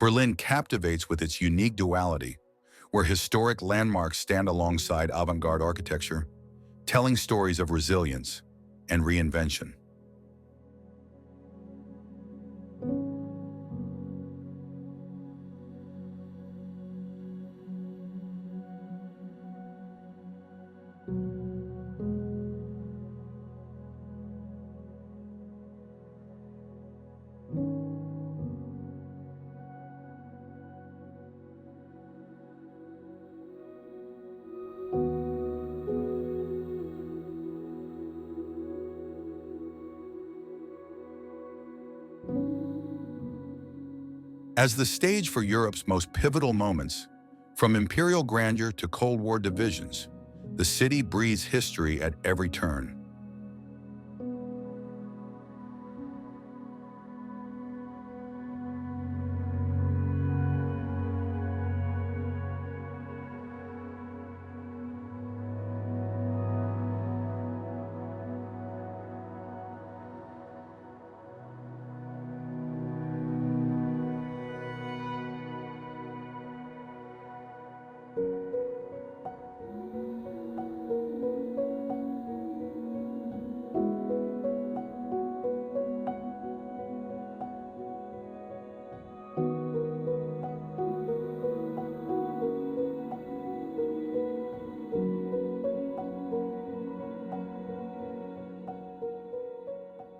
Berlin captivates with its unique duality, where historic landmarks stand alongside avant-garde architecture, telling stories of resilience and reinvention. As the stage for Europe's most pivotal moments, from imperial grandeur to Cold War divisions, the city breathes history at every turn.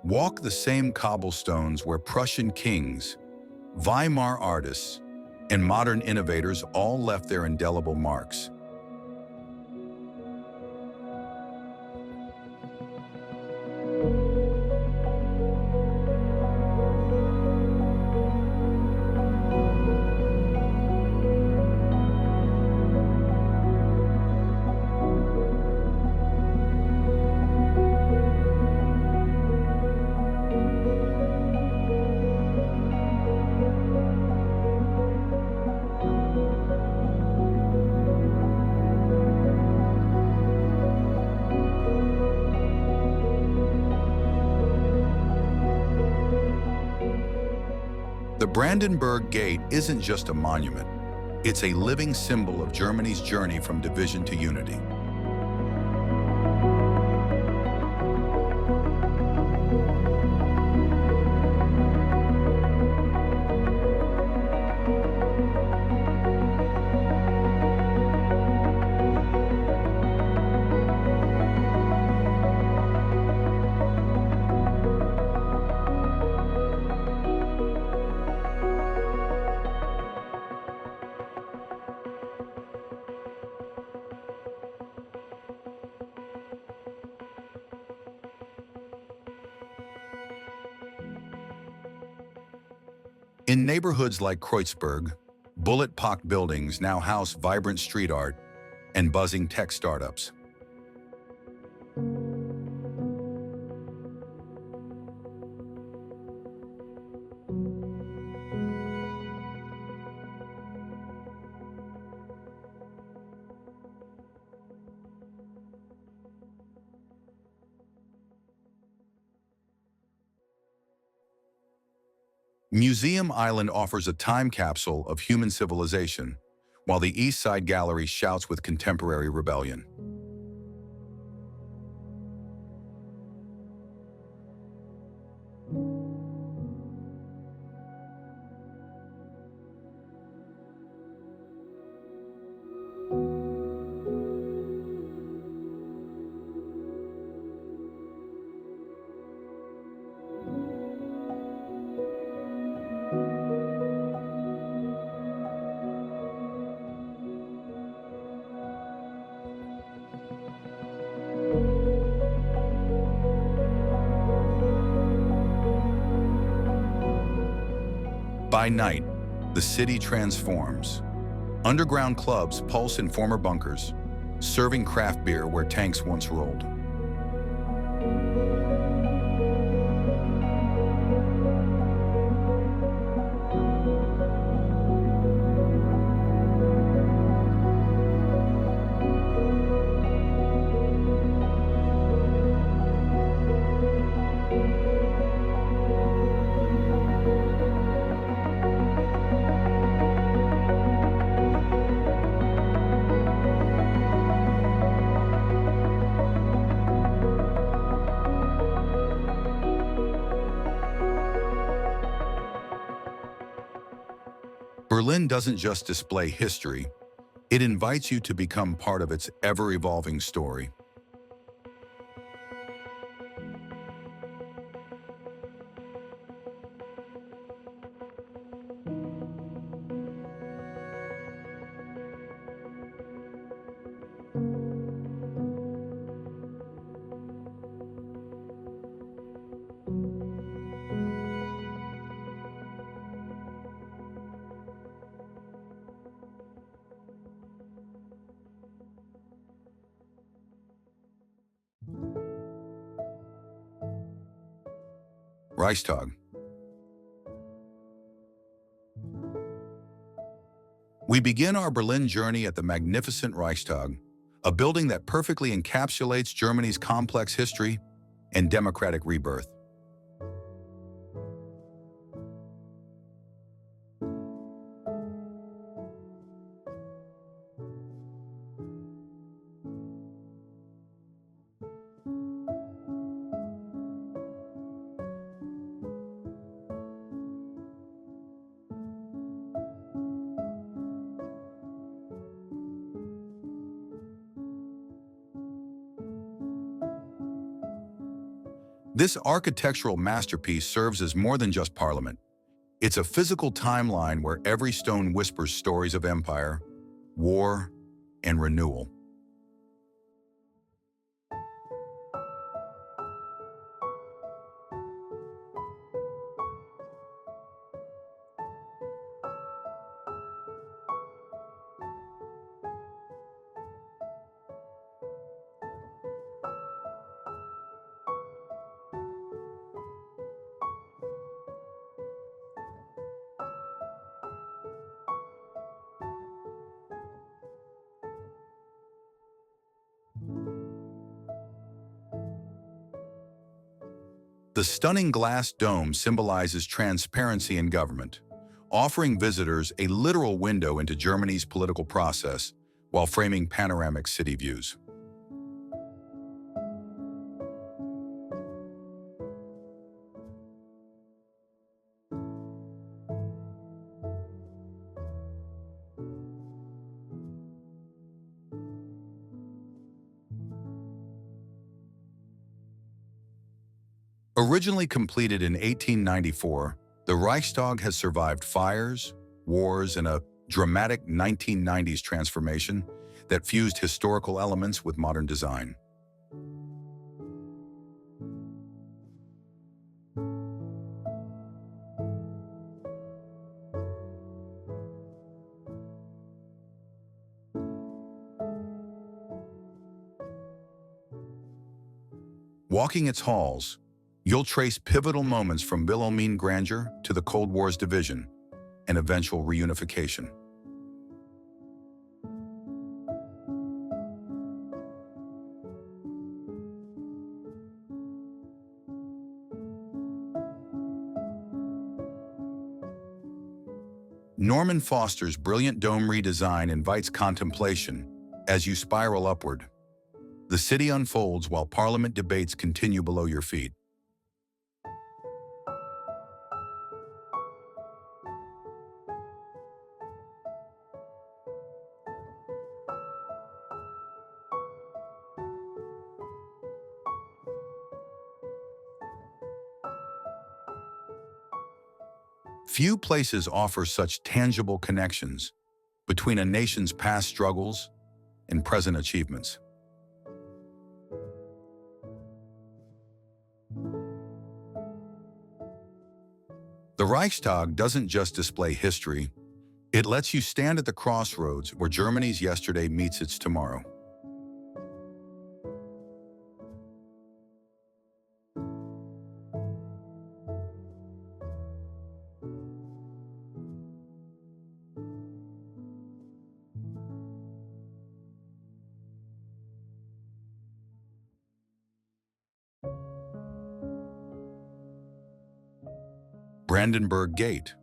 Walk the same cobblestones where Prussian kings, Weimar artists, and modern innovators all left their indelible marks. The Brandenburg Gate isn't just a monument. It's a living symbol of Germany's journey from division to unity. In neighborhoods like Kreuzberg, bullet-pocked buildings now house vibrant street art and buzzing tech startups. Museum Island offers a time capsule of human civilization, while the East Side Gallery shouts with contemporary rebellion. By night, the city transforms. Underground clubs pulse in former bunkers, serving craft beer where tanks once rolled. Berlin doesn't just display history, it invites you to become part of its ever-evolving story. Reichstag. We begin our Berlin journey at the magnificent Reichstag, a building that perfectly encapsulates Germany's complex history and democratic rebirth. This architectural masterpiece serves as more than just parliament. It's a physical timeline where every stone whispers stories of empire, war, and renewal. The stunning glass dome symbolizes transparency in government, offering visitors a literal window into Germany's political process while framing panoramic city views. Originally completed in 1894, the Reichstag has survived fires, wars, and a dramatic 1990s transformation that fused historical elements with modern design. Walking its halls, you'll trace pivotal moments from Wilhelmine grandeur to the Cold War's division and eventual reunification. Norman Foster's brilliant dome redesign invites contemplation as you spiral upward. The city unfolds while Parliament debates continue below your feet. Few places offer such tangible connections between a nation's past struggles and present achievements. The Reichstag doesn't just display history, it lets you stand at the crossroads where Germany's yesterday meets its tomorrow. Brandenburg Gate.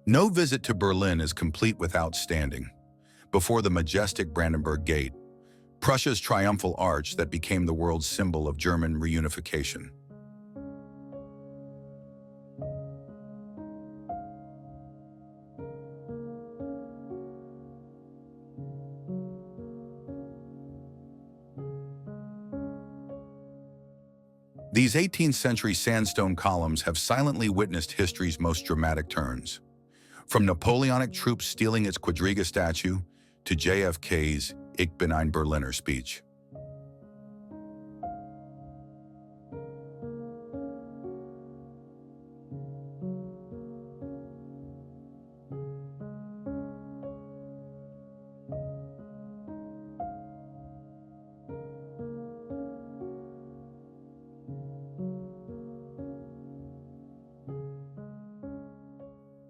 No visit to Berlin is complete without standing before the majestic Brandenburg Gate, Prussia's triumphal arch that became the world's symbol of German reunification. These 18th century sandstone columns have silently witnessed history's most dramatic turns. From Napoleonic troops stealing its Quadriga statue to JFK's Ich bin ein Berliner speech.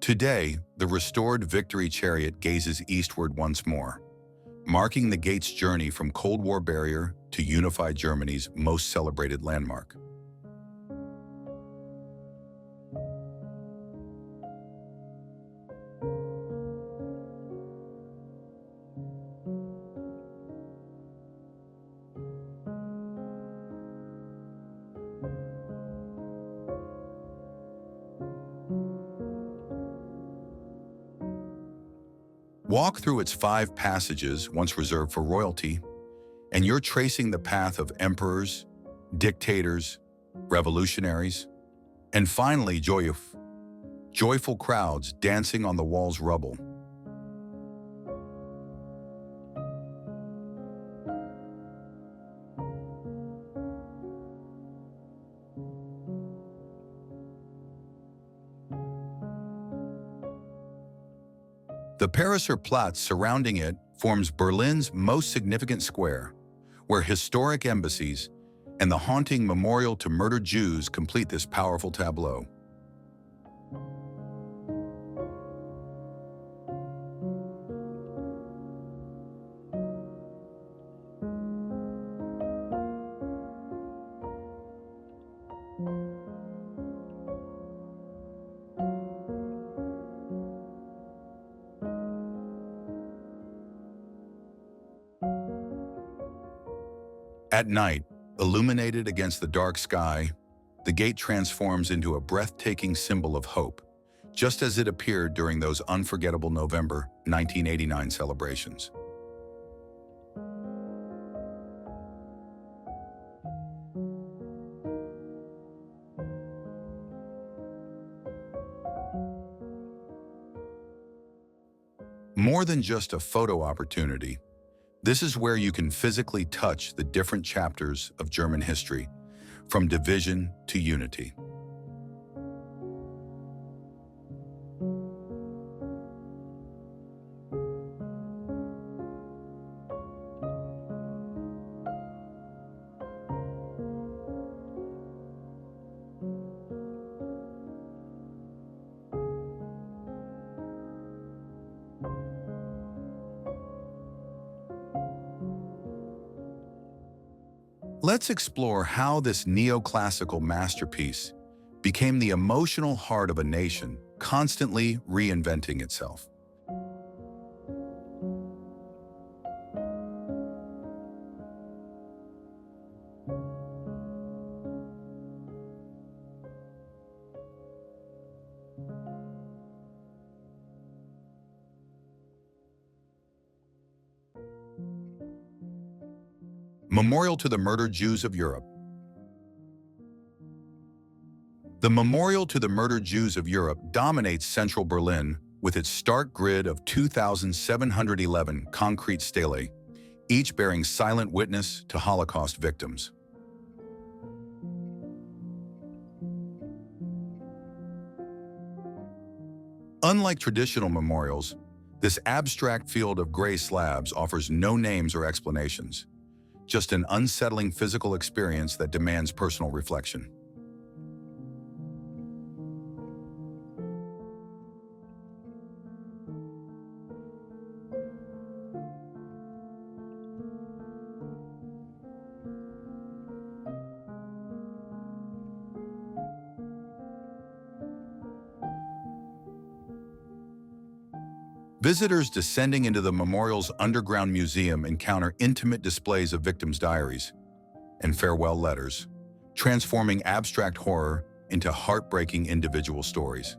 Today, the restored Victory Chariot gazes eastward once more, marking the gate's journey from Cold War barrier to unified Germany's most celebrated landmark. Walk through its 5 passages once reserved for royalty, and you're tracing the path of emperors, dictators, revolutionaries, and finally joyful crowds dancing on the wall's rubble. The Pariser Platz surrounding it forms Berlin's most significant square, where historic embassies and the haunting memorial to murdered Jews complete this powerful tableau. At night, illuminated against the dark sky, the gate transforms into a breathtaking symbol of hope, just as it appeared during those unforgettable November 1989 celebrations. More than just a photo opportunity, this is where you can physically touch the different chapters of German history, from division to unity. Let's explore how this neoclassical masterpiece became the emotional heart of a nation, constantly reinventing itself. Memorial to the Murdered Jews of Europe. The Memorial to the Murdered Jews of Europe dominates central Berlin with its stark grid of 2,711 concrete stelae, each bearing silent witness to Holocaust victims. Unlike traditional memorials, this abstract field of gray slabs offers no names or explanations, just an unsettling physical experience that demands personal reflection. Visitors descending into the memorial's underground museum encounter intimate displays of victims' diaries and farewell letters, transforming abstract horror into heartbreaking individual stories.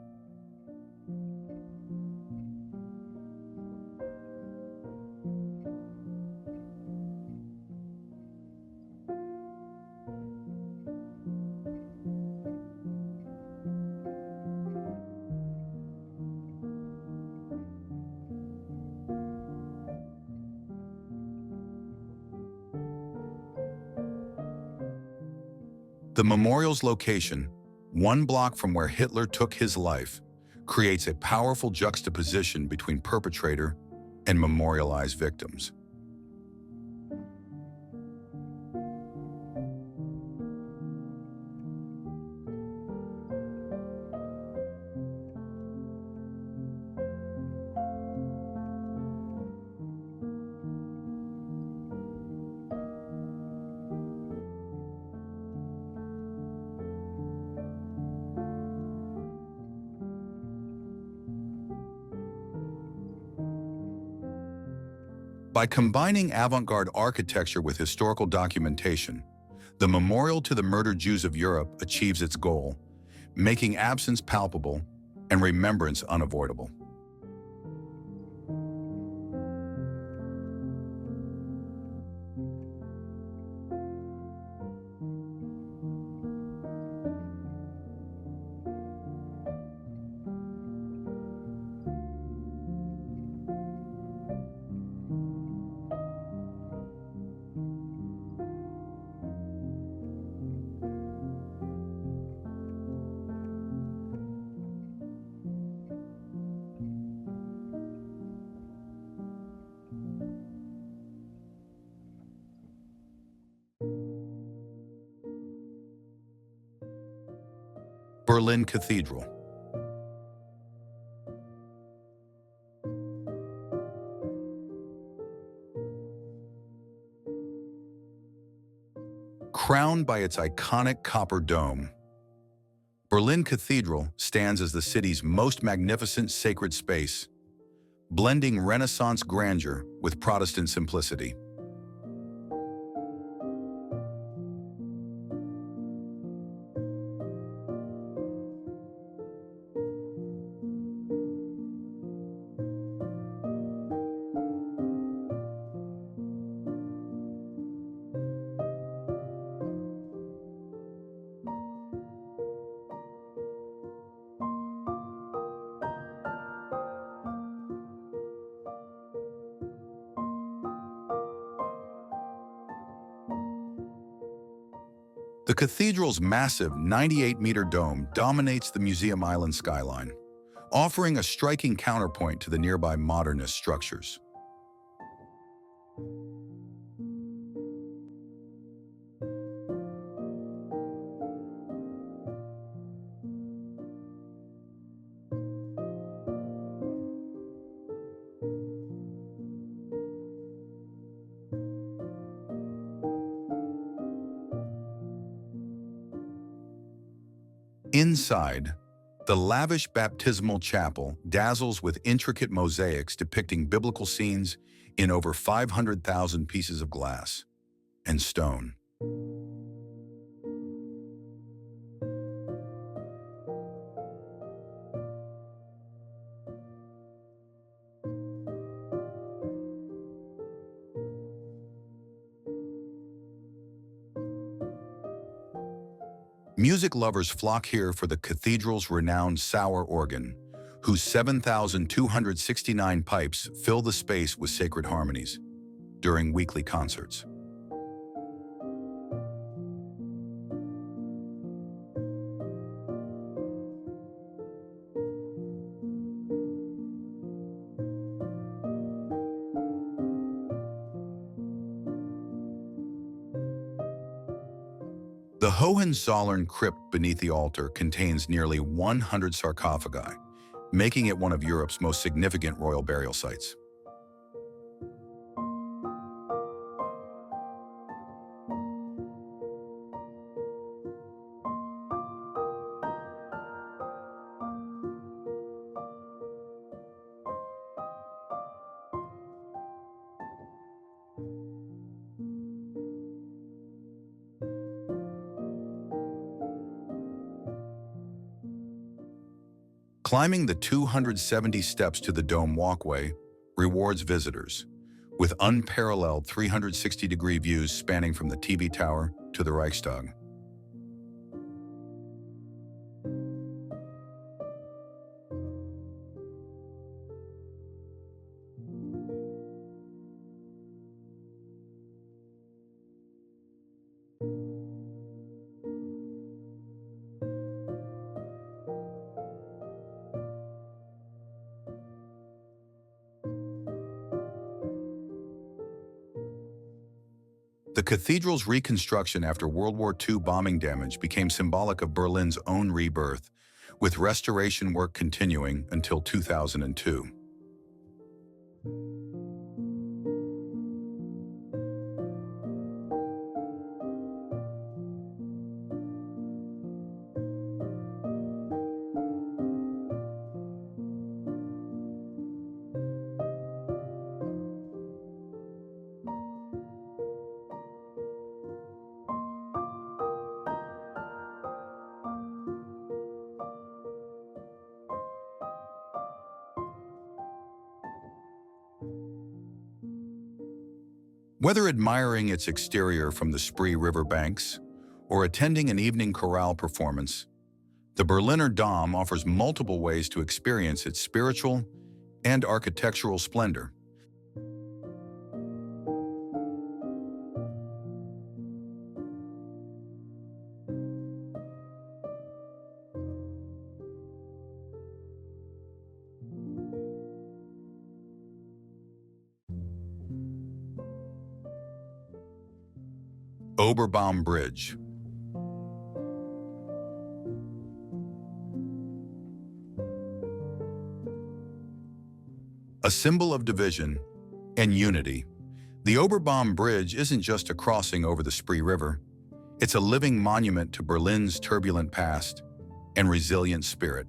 The memorial's location, 1 block from where Hitler took his life, creates a powerful juxtaposition between perpetrator and memorialized victims. By combining avant-garde architecture with historical documentation, the Memorial to the Murdered Jews of Europe achieves its goal, making absence palpable and remembrance unavoidable. Berlin Cathedral. Crowned by its iconic copper dome, Berlin Cathedral stands as the city's most magnificent sacred space, blending Renaissance grandeur with Protestant simplicity. The cathedral's massive 98-meter dome dominates the Museum Island skyline, offering a striking counterpoint to the nearby modernist structures. Inside, the lavish baptismal chapel dazzles with intricate mosaics depicting biblical scenes in over 500,000 pieces of glass and stone. Music lovers flock here for the cathedral's renowned Sauer organ, whose 7,269 pipes fill the space with sacred harmonies during weekly concerts. The Hohenzollern crypt beneath the altar contains nearly 100 sarcophagi, making it one of Europe's most significant royal burial sites. Climbing the 270 steps to the dome walkway rewards visitors with unparalleled 360-degree views spanning from the TV tower to the Reichstag. The cathedral's reconstruction after World War II bombing damage became symbolic of Berlin's own rebirth, with restoration work continuing until 2002. Whether admiring its exterior from the Spree River banks or attending an evening chorale performance, the Berliner Dom offers multiple ways to experience its spiritual and architectural splendor. Oberbaum Bridge. A symbol of division and unity, the Oberbaum Bridge isn't just a crossing over the Spree River. It's a living monument to Berlin's turbulent past and resilient spirit.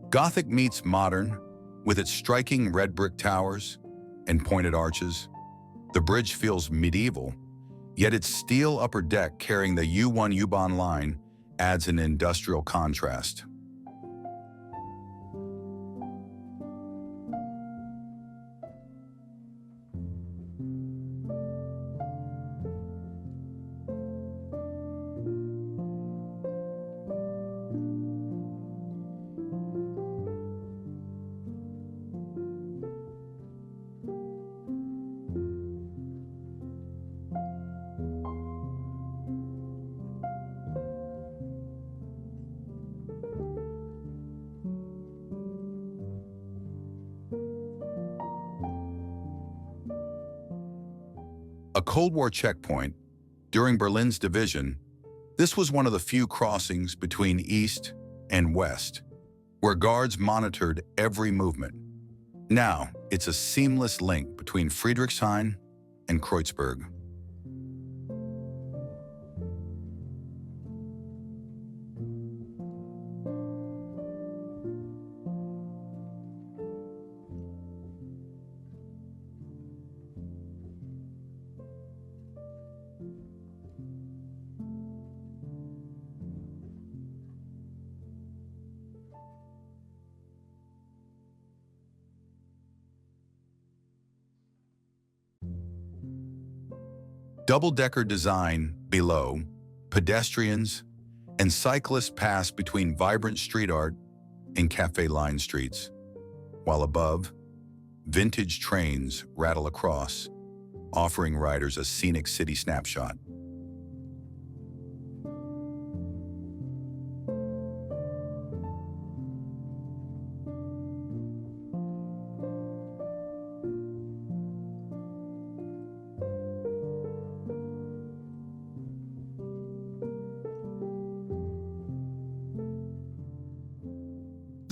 Gothic meets modern, with its striking red brick towers and pointed arches. The bridge feels medieval, yet its steel upper deck carrying the U1 U-Bahn line adds an industrial contrast. A Cold War checkpoint, during Berlin's division, this was one of the few crossings between East and West, where guards monitored every movement. Now, it's a seamless link between Friedrichshain and Kreuzberg. Double-decker design below, pedestrians and cyclists pass between vibrant street art and cafe-lined streets, while above, vintage trains rattle across, offering riders a scenic city snapshot.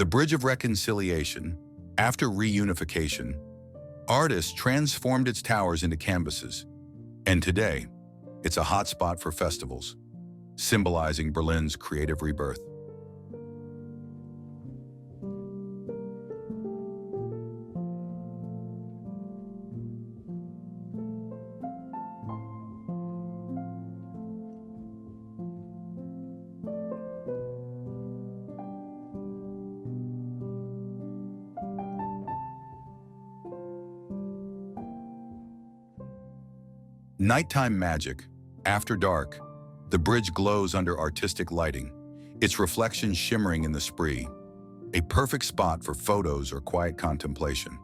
The Bridge of Reconciliation, after reunification, artists transformed its towers into canvases, and today, it's a hotspot for festivals, symbolizing Berlin's creative rebirth. Nighttime magic. After dark, the bridge glows under artistic lighting, its reflection shimmering in the spree, a perfect spot for photos or quiet contemplation.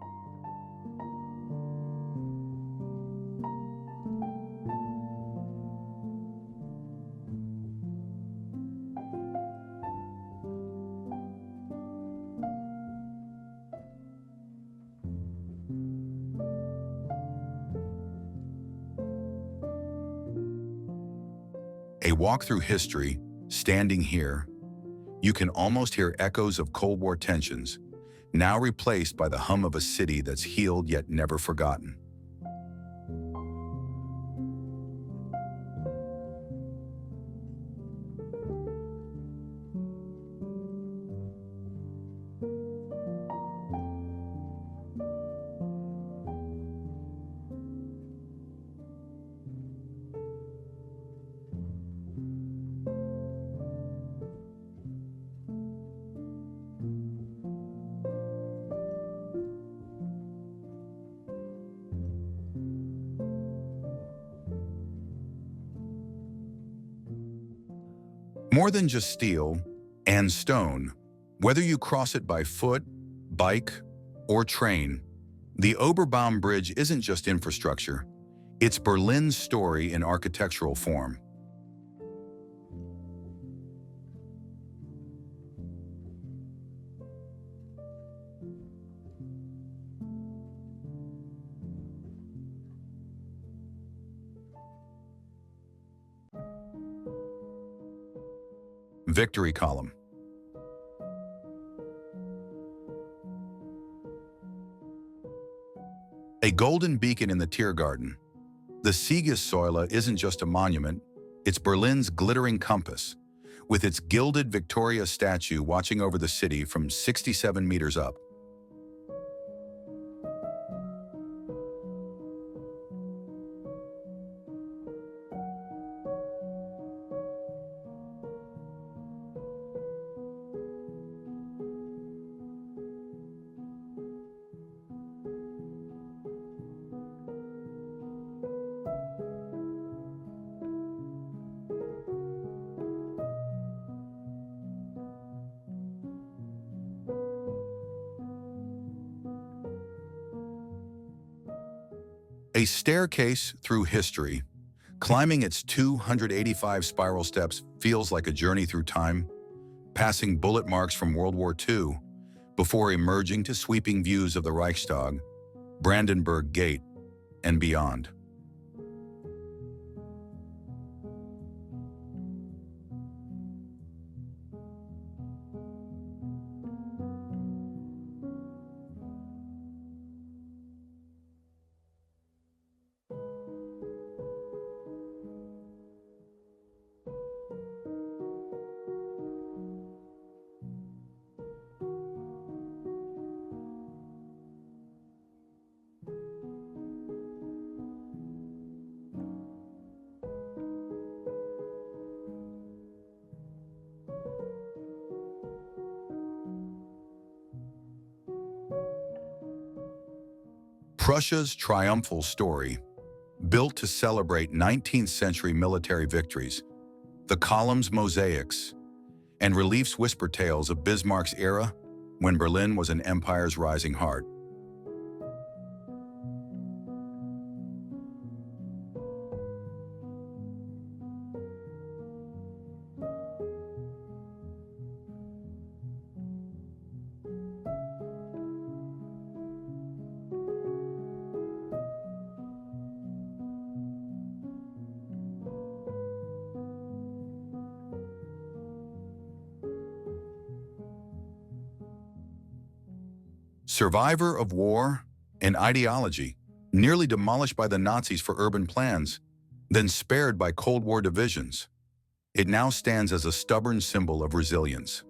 A walk through history, standing here, you can almost hear echoes of Cold War tensions, now replaced by the hum of a city that's healed yet never forgotten. More than just steel and stone, whether you cross it by foot, bike, or train, the Oberbaum Bridge isn't just infrastructure, it's Berlin's story in architectural form. Victory Column. A golden beacon in the Tiergarten. The Siegessäule isn't just a monument, it's Berlin's glittering compass, with its gilded Victoria statue watching over the city from 67 meters up. A staircase through history. Climbing its 285 spiral steps feels like a journey through time, passing bullet marks from World War II before emerging to sweeping views of the Reichstag, Brandenburg Gate, and beyond. Prussia's triumphal story, built to celebrate 19th century military victories, the column's mosaics and reliefs whisper tales of Bismarck's era when Berlin was an empire's rising heart. Survivor of war and ideology, nearly demolished by the Nazis for urban plans, then spared by Cold War divisions, it now stands as a stubborn symbol of resilience.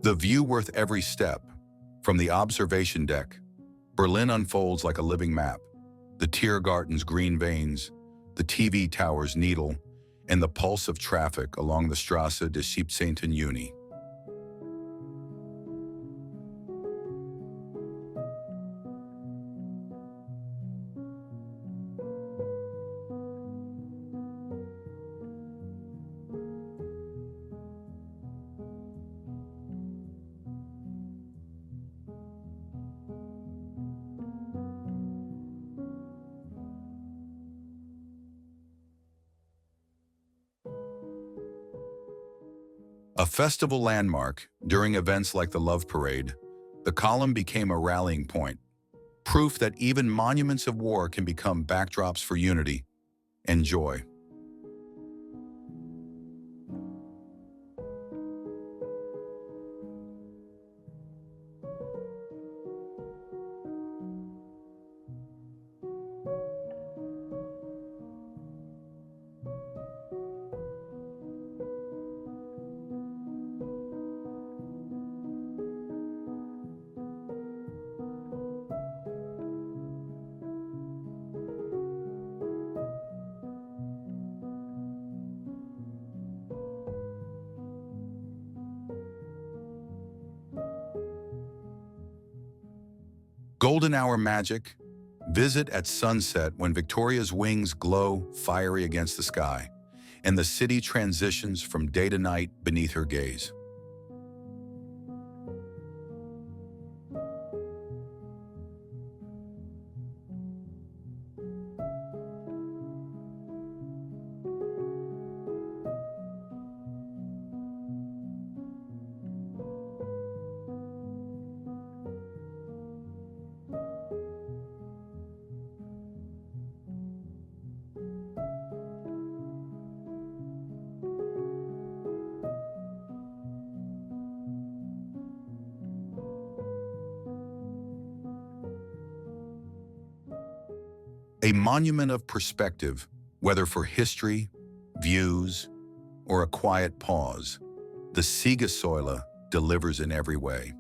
The view worth every step. From the observation deck, Berlin unfolds like a living map. The Tiergarten's green veins, the TV tower's needle, and the pulse of traffic along the Strasse des 17. Juni. A festival landmark, during events like the Love Parade, the column became a rallying point, proof that even monuments of war can become backdrops for unity and joy. Golden hour magic. Visit at sunset when Victoria's wings glow fiery against the sky, and the city transitions from day to night beneath her gaze. A monument of perspective, whether for history, views, or a quiet pause, the Siegessäule delivers in every way.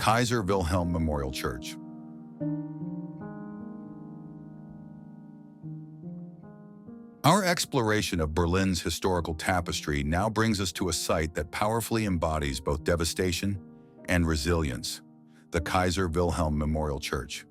Kaiser Wilhelm Memorial Church. Our exploration of Berlin's historical tapestry now brings us to a site that powerfully embodies both devastation and resilience, the Kaiser Wilhelm Memorial Church.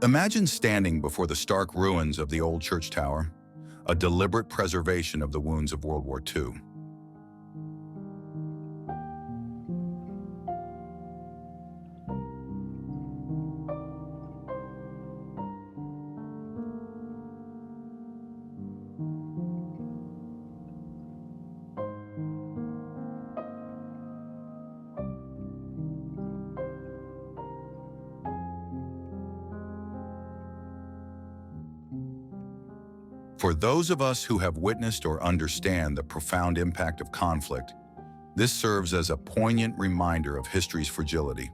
Imagine standing before the stark ruins of the old church tower, a deliberate preservation of the wounds of World War II. For those of us who have witnessed or understand the profound impact of conflict, this serves as a poignant reminder of history's fragility.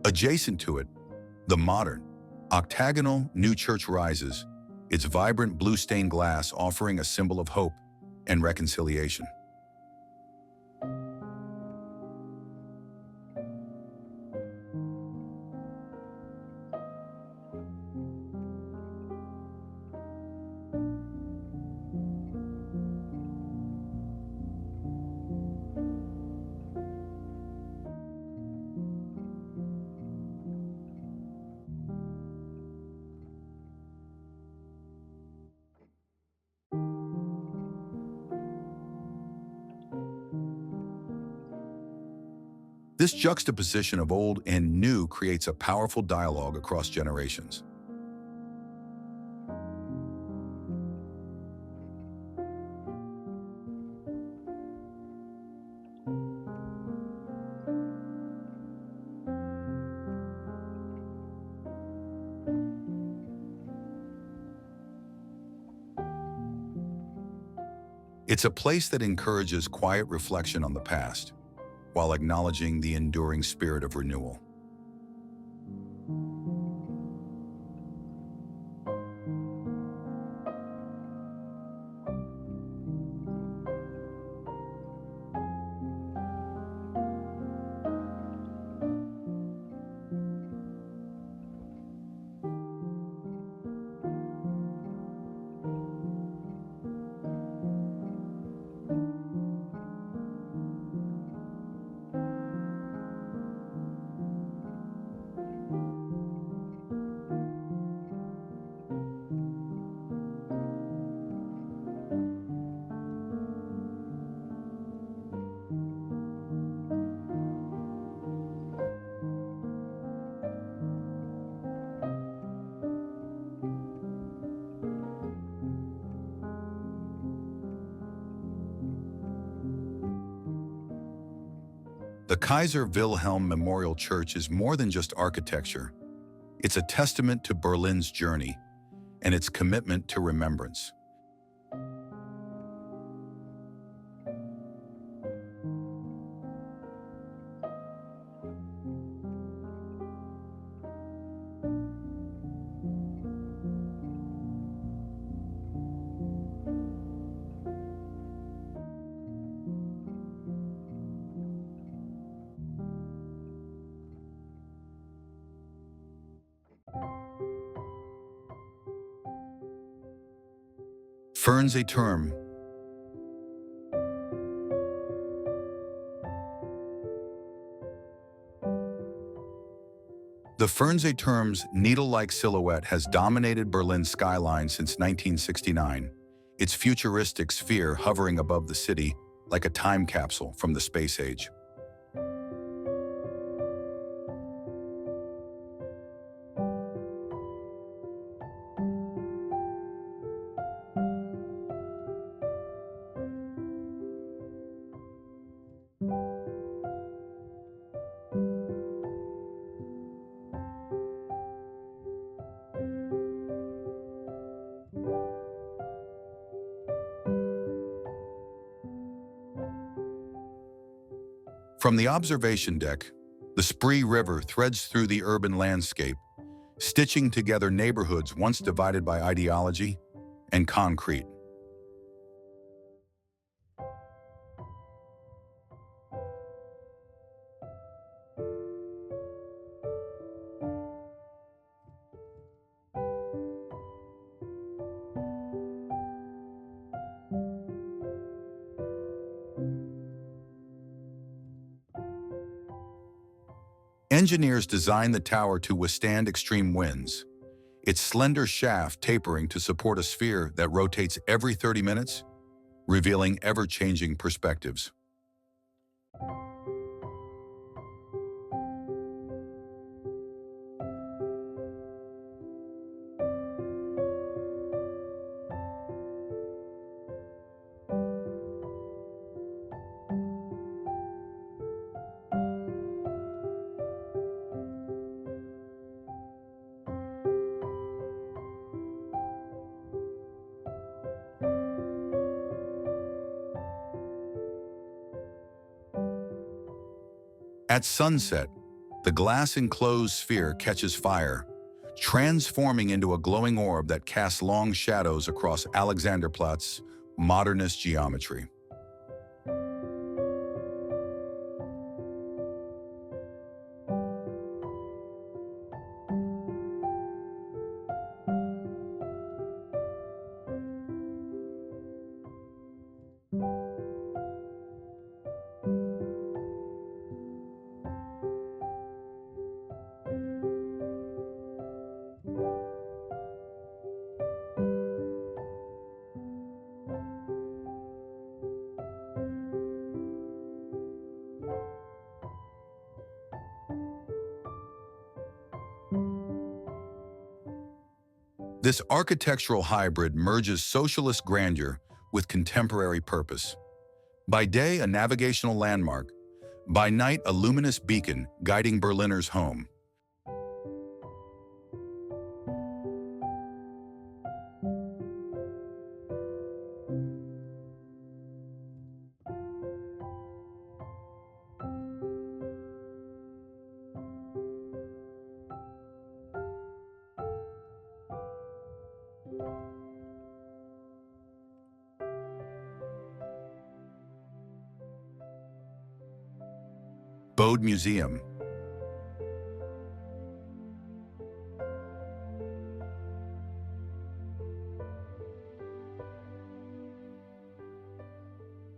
Adjacent to it, the modern, octagonal new church rises, its vibrant blue stained glass offering a symbol of hope and reconciliation. This juxtaposition of old and new creates a powerful dialogue across generations. It's a place that encourages quiet reflection on the past, while acknowledging the enduring spirit of renewal. The Kaiser Wilhelm Memorial Church is more than just architecture. It's a testament to Berlin's journey and its commitment to remembrance. Ferns a term. The Fernsehturm's needle-like silhouette has dominated Berlin's skyline since 1969, its futuristic sphere hovering above the city like a time capsule from the space age. From the observation deck, the Spree River threads through the urban landscape, stitching together neighborhoods once divided by ideology and concrete. Engineers designed the tower to withstand extreme winds, its slender shaft tapering to support a sphere that rotates every 30 minutes, revealing ever-changing perspectives. At sunset, the glass-enclosed sphere catches fire, transforming into a glowing orb that casts long shadows across Alexanderplatz's modernist geometry. This architectural hybrid merges socialist grandeur with contemporary purpose. By day, a navigational landmark, by night, a luminous beacon guiding Berliners home. Bode Museum.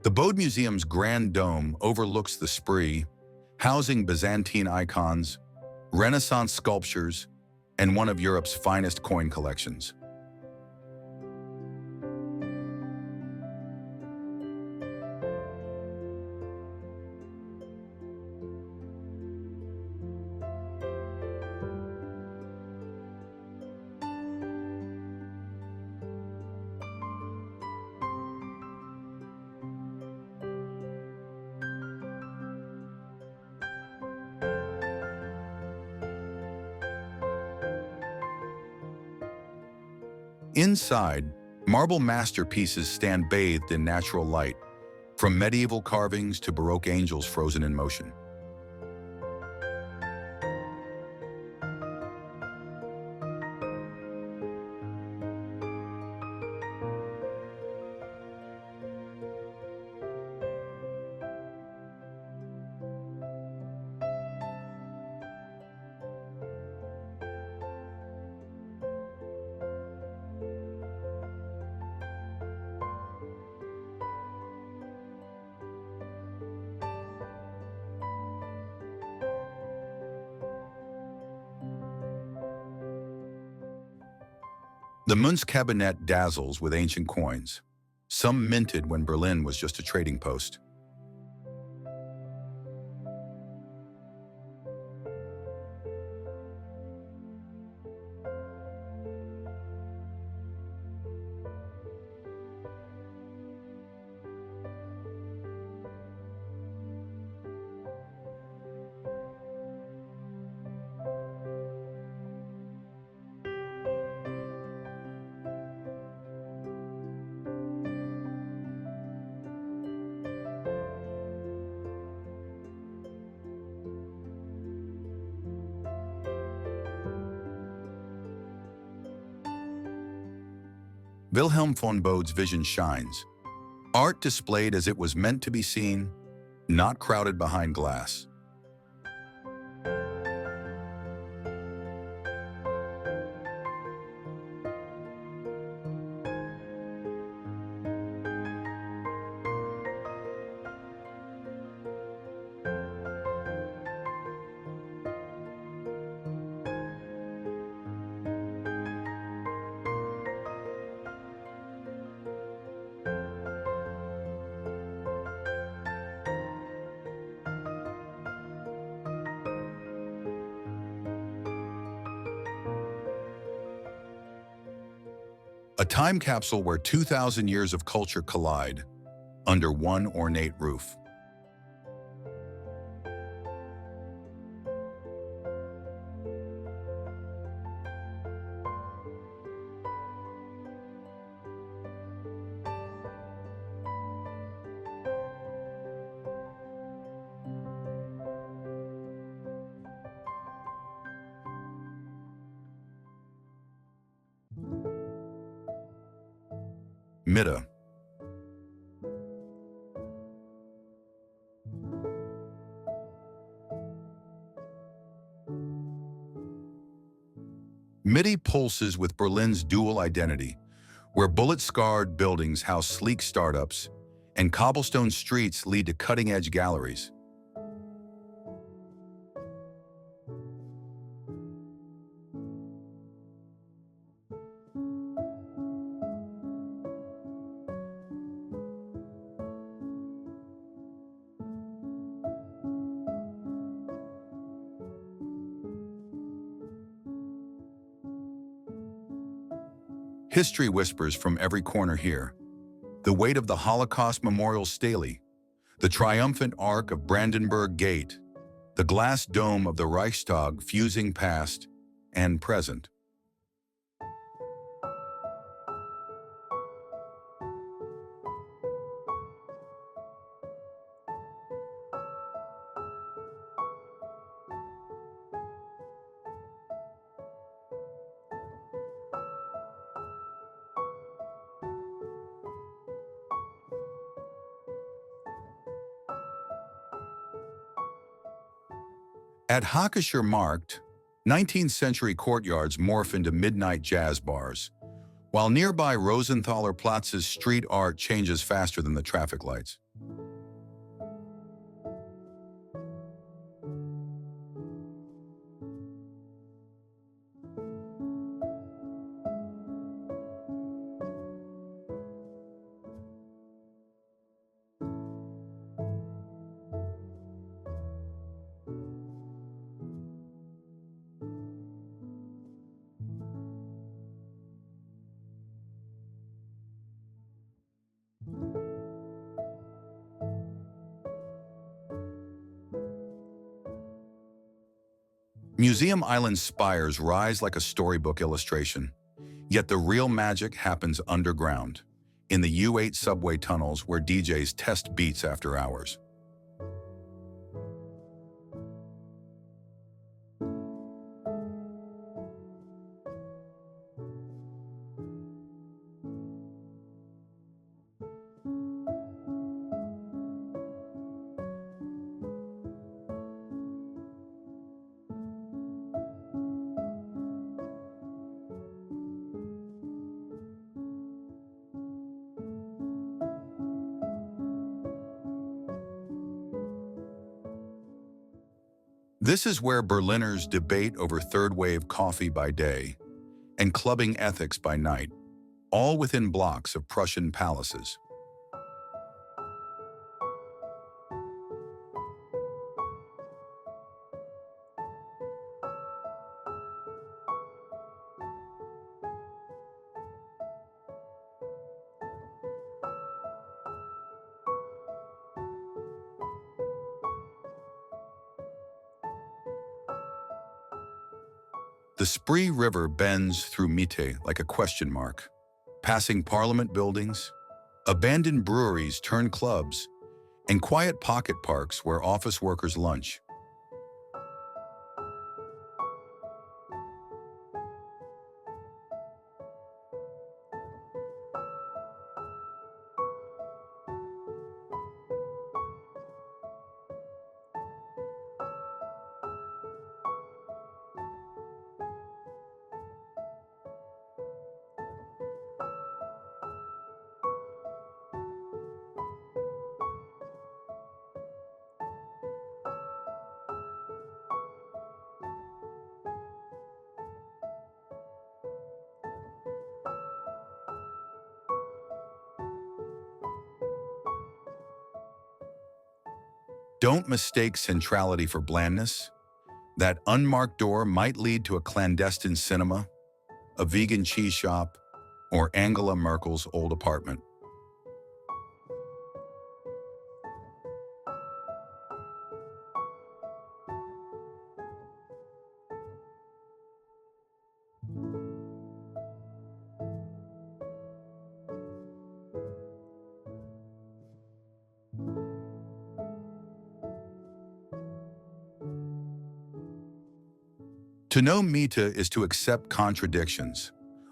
The Bode Museum's grand dome overlooks the Spree, housing Byzantine icons, Renaissance sculptures, and one of Europe's finest coin collections. Inside, marble masterpieces stand bathed in natural light, from medieval carvings to Baroque angels frozen in motion. The Münzkabinett dazzles with ancient coins, some minted when Berlin was just a trading post. Wilhelm von Bode's vision shines. Art displayed as it was meant to be seen, not crowded behind glass. A time capsule where 2,000 years of culture collide under one ornate roof. Mida. Midi pulses with Berlin's dual identity, where bullet-scarred buildings house sleek startups and cobblestone streets lead to cutting-edge galleries. History whispers from every corner here. The weight of the Holocaust Memorial Stele, the triumphant arc of Brandenburg Gate, the glass dome of the Reichstag fusing past and present. At Hackescher Markt, 19th century courtyards morph into midnight jazz bars, while nearby Rosenthaler Platz's street art changes faster than the traffic lights. Museum Island's spires rise like a storybook illustration, yet the real magic happens underground, in the U8 subway tunnels where DJs test beats after hours. This is where Berliners debate over third-wave coffee by day and clubbing ethics by night, all within blocks of Prussian palaces. The Spree River bends through Mitte like a question mark, passing parliament buildings, abandoned breweries turn clubs, and quiet pocket parks where office workers lunch. Don't mistake centrality for blandness. That unmarked door might lead to a clandestine cinema, a vegan cheese shop, or Angela Merkel's old apartment. To know Mita is to accept contradictions.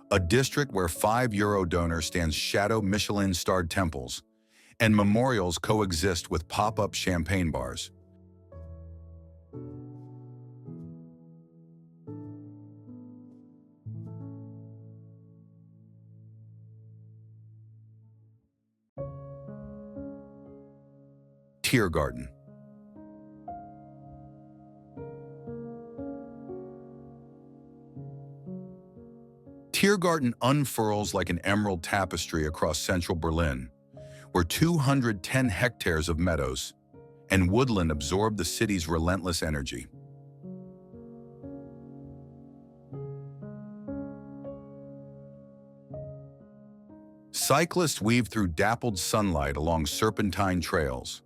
A district where €5 donor stands shadow Michelin-starred temples, and memorials coexist with pop-up champagne bars. Tiergarten. Tiergarten unfurls like an emerald tapestry across central Berlin, where 210 hectares of meadows and woodland absorb the city's relentless energy. Cyclists weave through dappled sunlight along serpentine trails,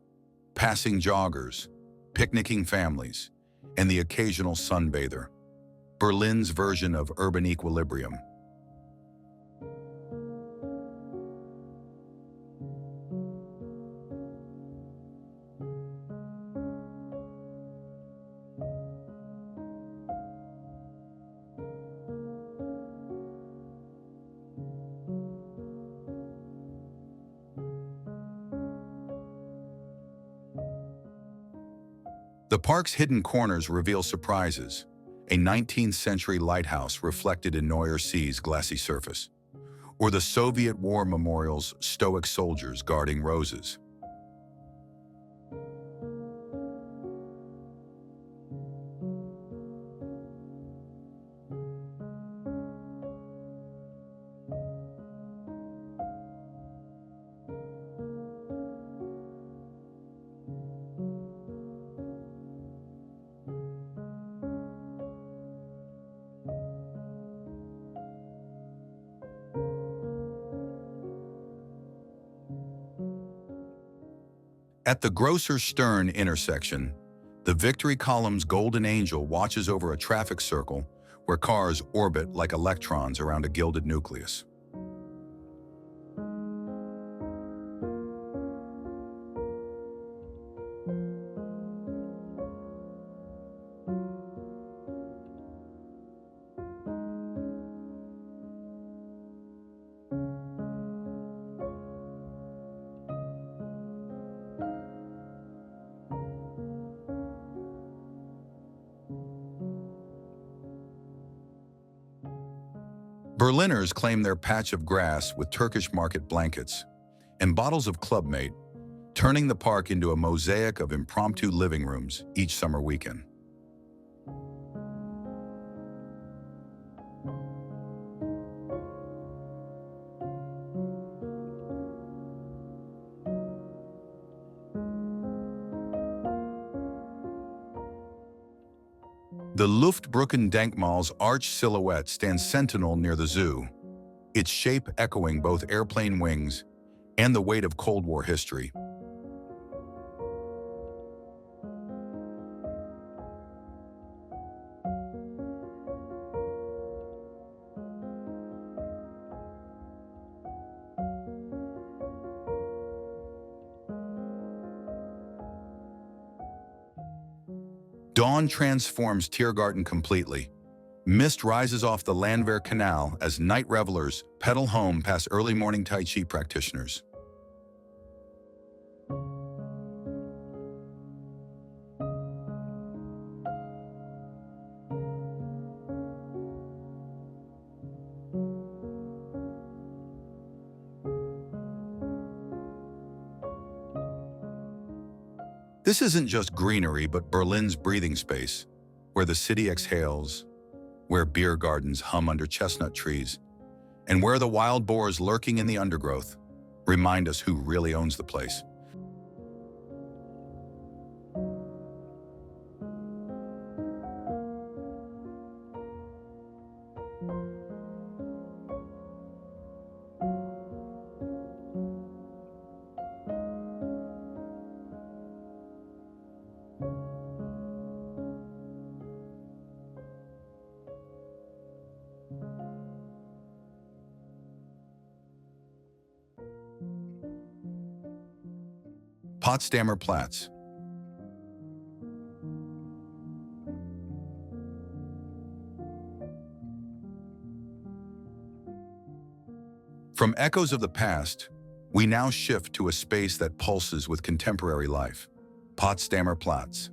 passing joggers, picnicking families, and the occasional sunbather. Berlin's version of urban equilibrium. The park's hidden corners reveal surprises, a 19th century lighthouse reflected in Neuer Sea's glassy surface, or the Soviet War Memorial's stoic soldiers guarding roses. At the Grosser Stern intersection, the Victory Column's golden angel watches over a traffic circle where cars orbit like electrons around a gilded nucleus. Berliners claim their patch of grass with Turkish market blankets and bottles of Club Mate, turning the park into a mosaic of impromptu living rooms each summer weekend. The Luftbrückendenkmal's arched silhouette stands sentinel near the zoo, its shape echoing both airplane wings and the weight of Cold War history. Dawn transforms Tiergarten completely. Mist rises off the Landwehr Canal as night revelers pedal home past early morning Tai Chi practitioners. This isn't just greenery, but Berlin's breathing space, where the city exhales, where beer gardens hum under chestnut trees, and where the wild boars lurking in the undergrowth remind us who really owns the place. Potsdamer Platz. From echoes of the past, we now shift to a space that pulses with contemporary life. Potsdamer Platz.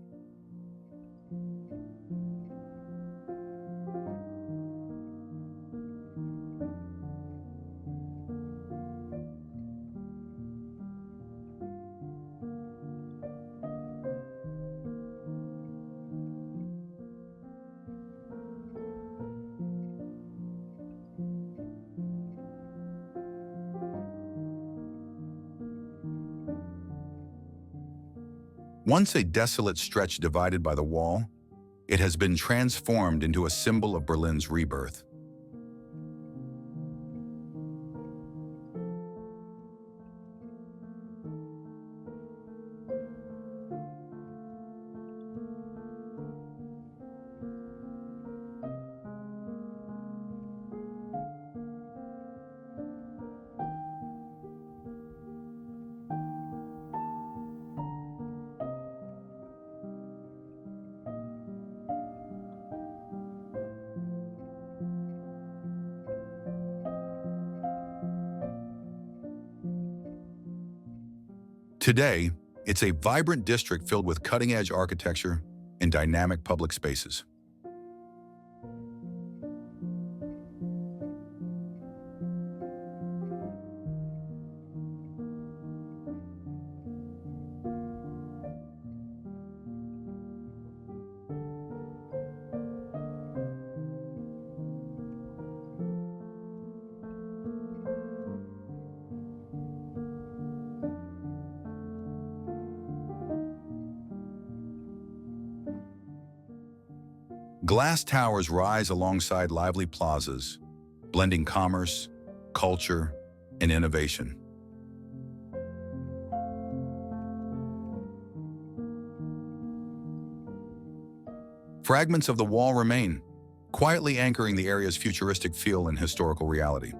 Once a desolate stretch divided by the wall, it has been transformed into a symbol of Berlin's rebirth. Today, it's a vibrant district filled with cutting-edge architecture and dynamic public spaces. Glass towers rise alongside lively plazas, blending commerce, culture, and innovation. Fragments of the wall remain, quietly anchoring the area's futuristic feel and historical reality.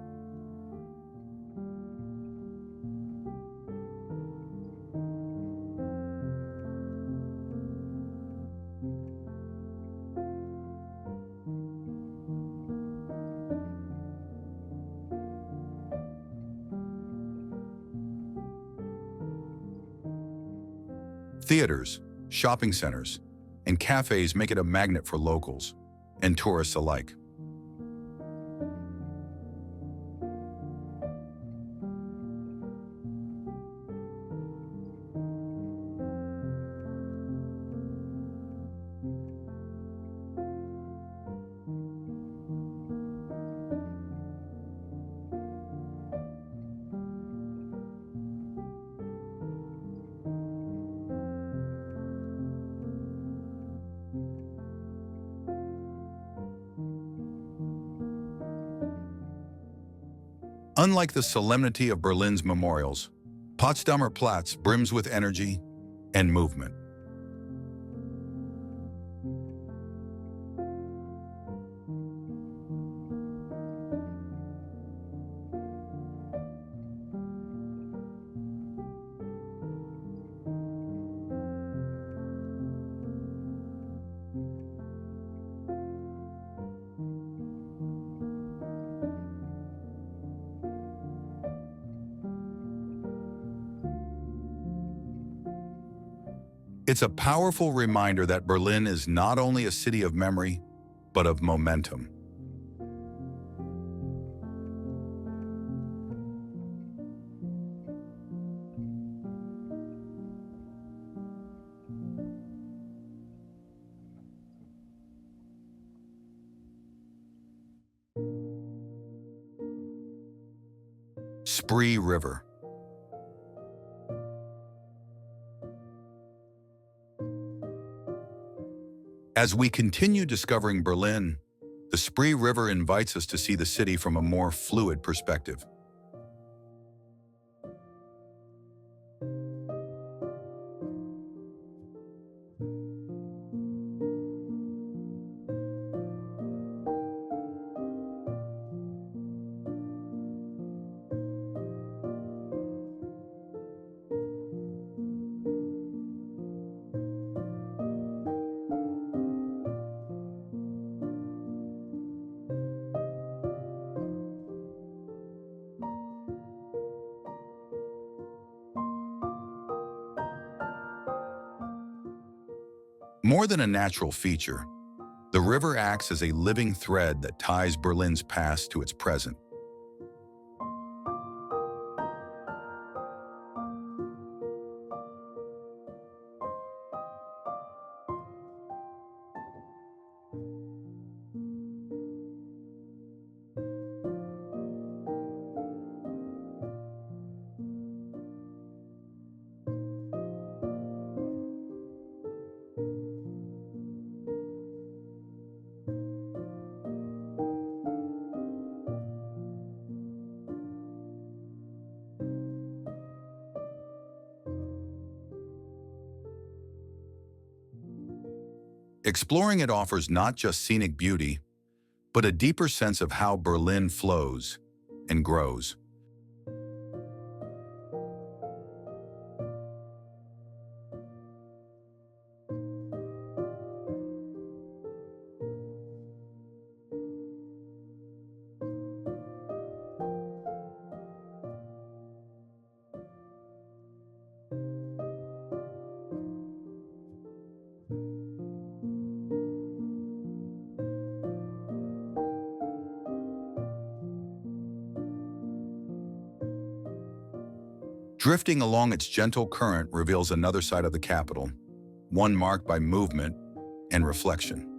Theaters, shopping centers, and cafes make it a magnet for locals and tourists alike. Unlike the solemnity of Berlin's memorials, Potsdamer Platz brims with energy and movement. It's a powerful reminder that Berlin is not only a city of memory, but of momentum. Spree River. As we continue discovering Berlin, the Spree River invites us to see the city from a more fluid perspective. More than a natural feature, the river acts as a living thread that ties Berlin's past to its present. Exploring it offers not just scenic beauty, but a deeper sense of how Berlin flows and grows. Drifting along its gentle current reveals another side of the capital, one marked by movement and reflection.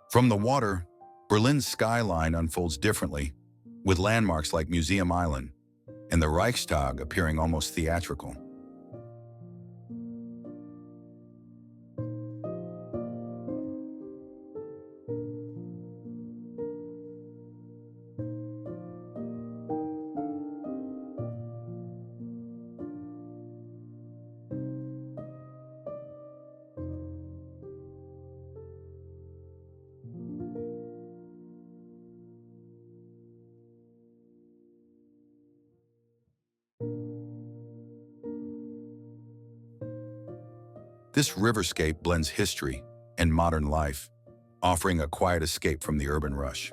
From the water, Berlin's skyline unfolds differently, with landmarks like Museum Island and the Reichstag appearing almost theatrical. This riverscape blends history and modern life, offering a quiet escape from the urban rush.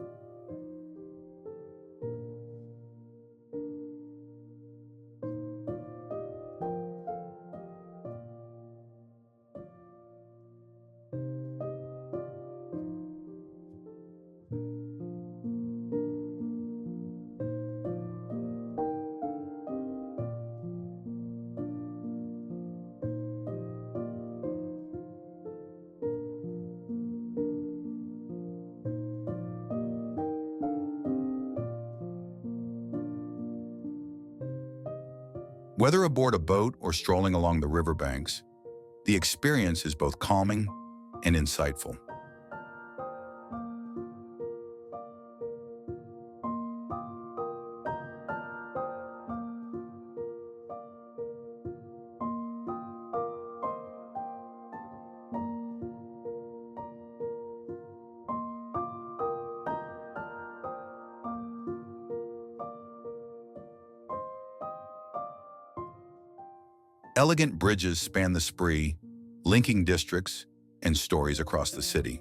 Whether aboard a boat or strolling along the riverbanks, the experience is both calming and insightful. Elegant bridges span the Spree, linking districts and stories across the city.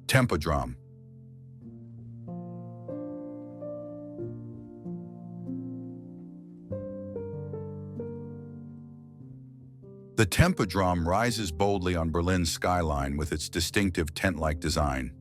Tempodrom. The Tempodrom rises boldly on Berlin's skyline with its distinctive tent-like design.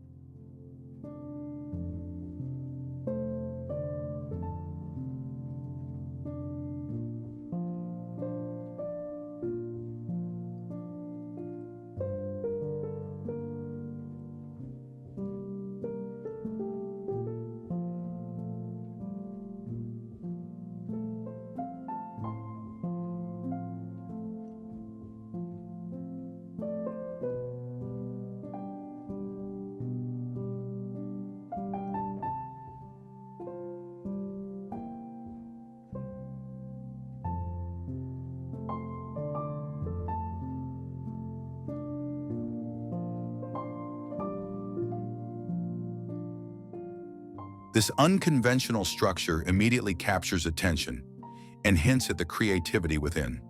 This unconventional structure immediately captures attention and hints at the creativity within.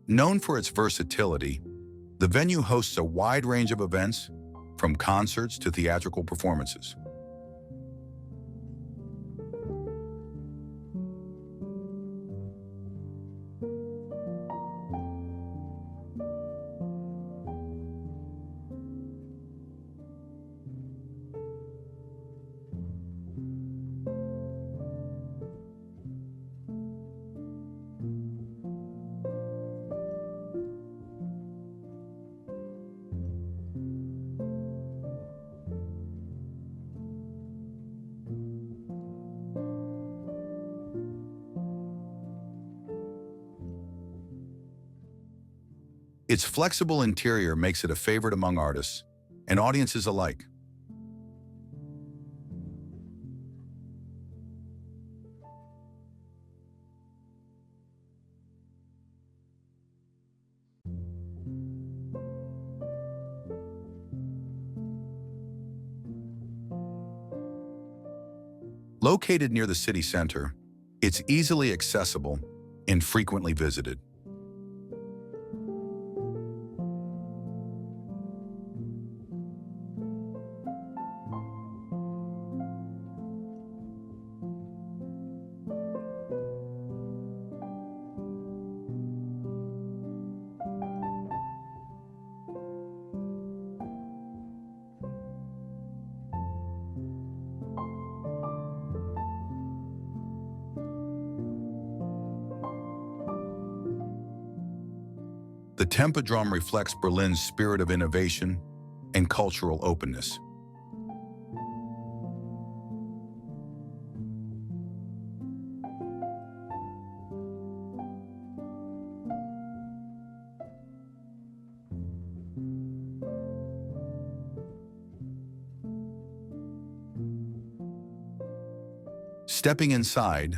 Known for its versatility, the venue hosts a wide range of events, from concerts to theatrical performances. Its flexible interior makes it a favorite among artists and audiences alike. Located near the city center, it's easily accessible and frequently visited. The Tempodrome reflects Berlin's spirit of innovation and cultural openness. Stepping inside,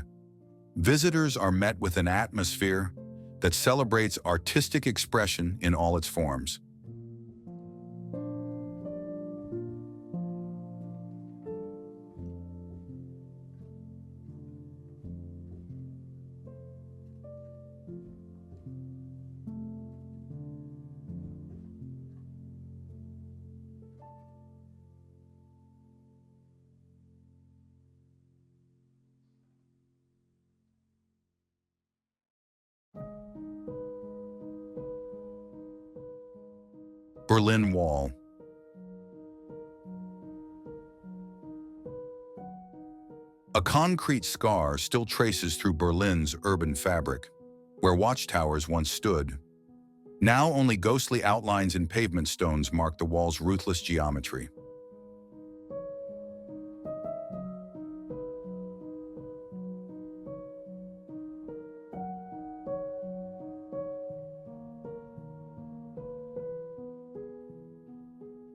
visitors are met with an atmosphere that celebrates artistic expression in all its forms. Berlin Wall. A concrete scar still traces through Berlin's urban fabric, where watchtowers once stood. Now only ghostly outlines in pavement stones mark the wall's ruthless geometry.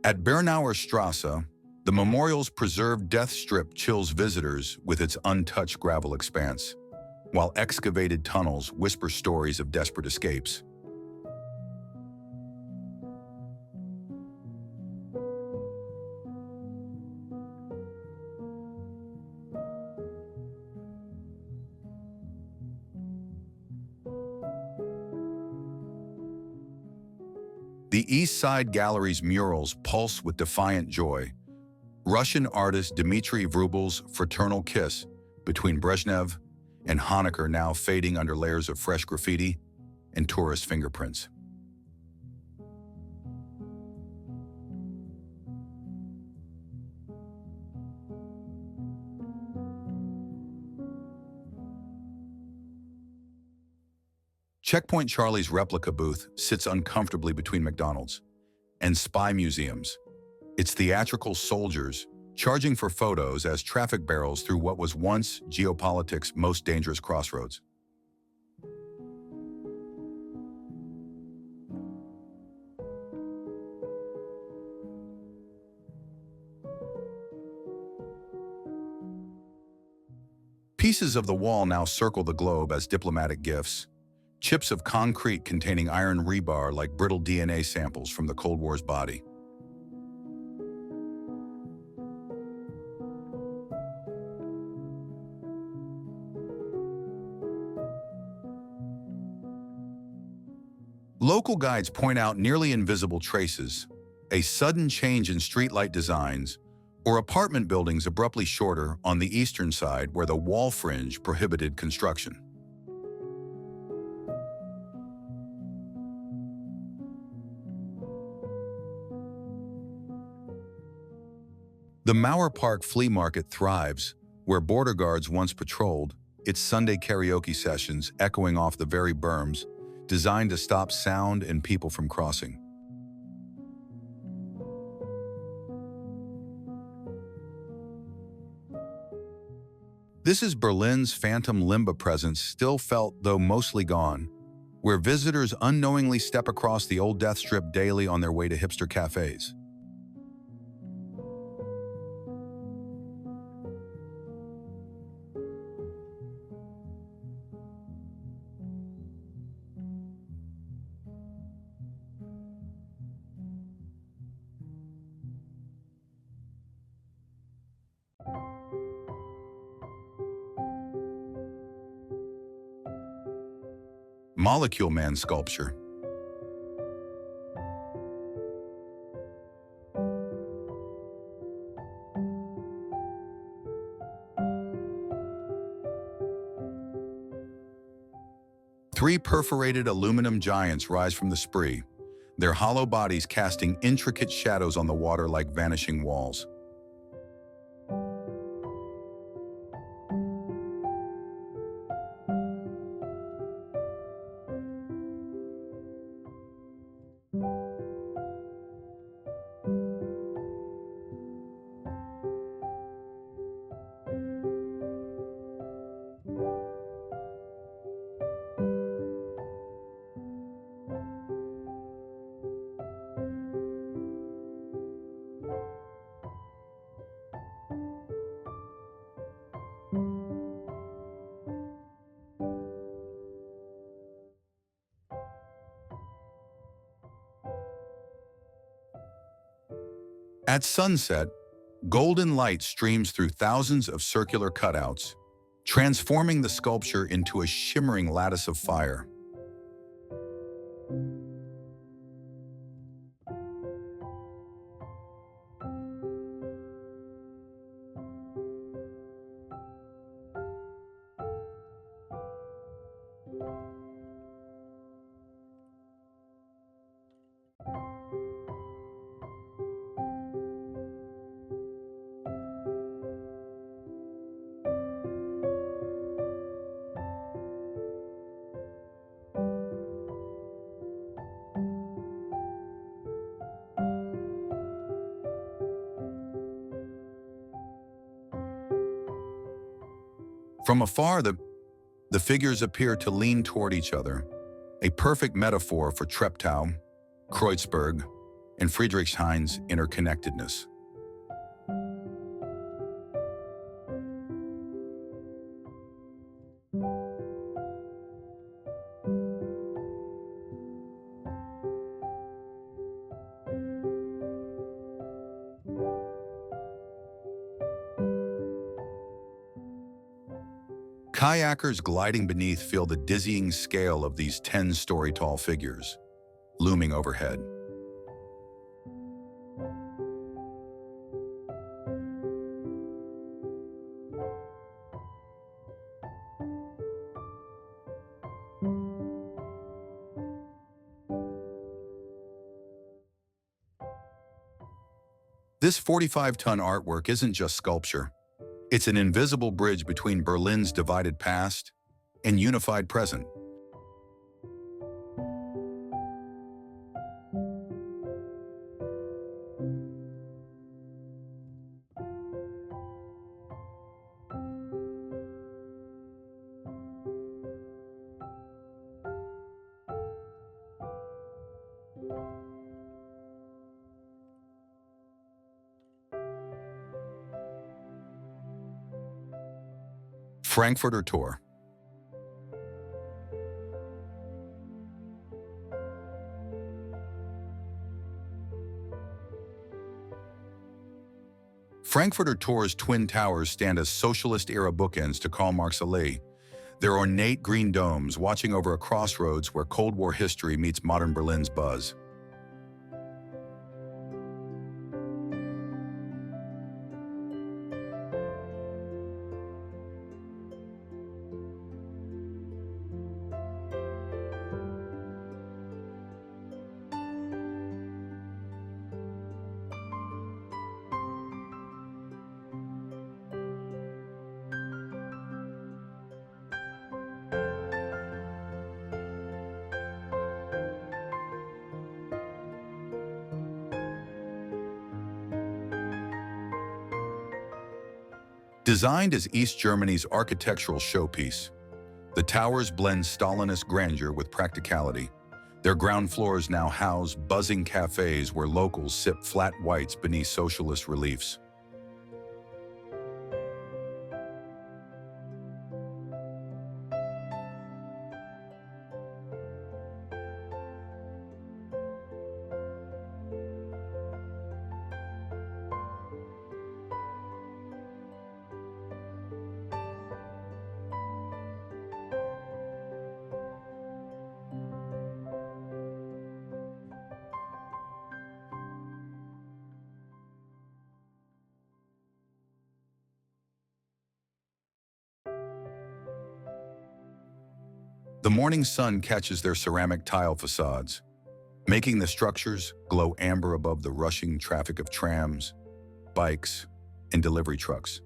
At Bernauer Strasse, the memorial's preserved death strip chills visitors with its untouched gravel expanse, while excavated tunnels whisper stories of desperate escapes. The East Side Gallery's murals pulse with defiant joy. Russian artist Dmitry Vrubel's fraternal kiss between Brezhnev and Honecker now fading under layers of fresh graffiti and tourist fingerprints. Checkpoint Charlie's replica booth sits uncomfortably between McDonald's and spy museums, its theatrical soldiers charging for photos as traffic barrels through what was once geopolitics' most dangerous crossroads. Pieces of the wall now circle the globe as diplomatic gifts, chips of concrete containing iron rebar like brittle DNA samples from the Cold War's body. Local guides point out nearly invisible traces, a sudden change in streetlight designs, or apartment buildings abruptly shorter on the eastern side where the wall fringe prohibited construction. The Mauer Park Flea Market thrives, where border guards once patrolled, its Sunday karaoke sessions echoing off the very berms, designed to stop sound and people from crossing. This is Berlin's phantom limba presence still felt, though mostly gone, where visitors unknowingly step across the old death strip daily on their way to hipster cafes. Molecule Man sculpture. Three perforated aluminum giants rise from the spree, their hollow bodies casting intricate shadows on the water like vanishing walls. At sunset, golden light streams through thousands of circular cutouts, transforming the sculpture into a shimmering lattice of fire. From afar, the figures appear to lean toward each other, a perfect metaphor for Treptow, Kreuzberg, and Friedrichshain's interconnectedness. Kayakers gliding beneath feel the dizzying scale of these 10-story-tall figures, looming overhead. This 45-ton artwork isn't just sculpture. It's an invisible bridge between Berlin's divided past and unified present. Frankfurter Tor. Frankfurter Tor's twin towers stand as socialist-era bookends to Karl Marx Allee, their ornate green domes watching over a crossroads where Cold War history meets modern Berlin's buzz. Designed as East Germany's architectural showpiece, the towers blend Stalinist grandeur with practicality. Their ground floors now house buzzing cafes where locals sip flat whites beneath socialist reliefs. The morning sun catches their ceramic tile facades, making the structures glow amber above the rushing traffic of trams, bikes, and delivery trucks.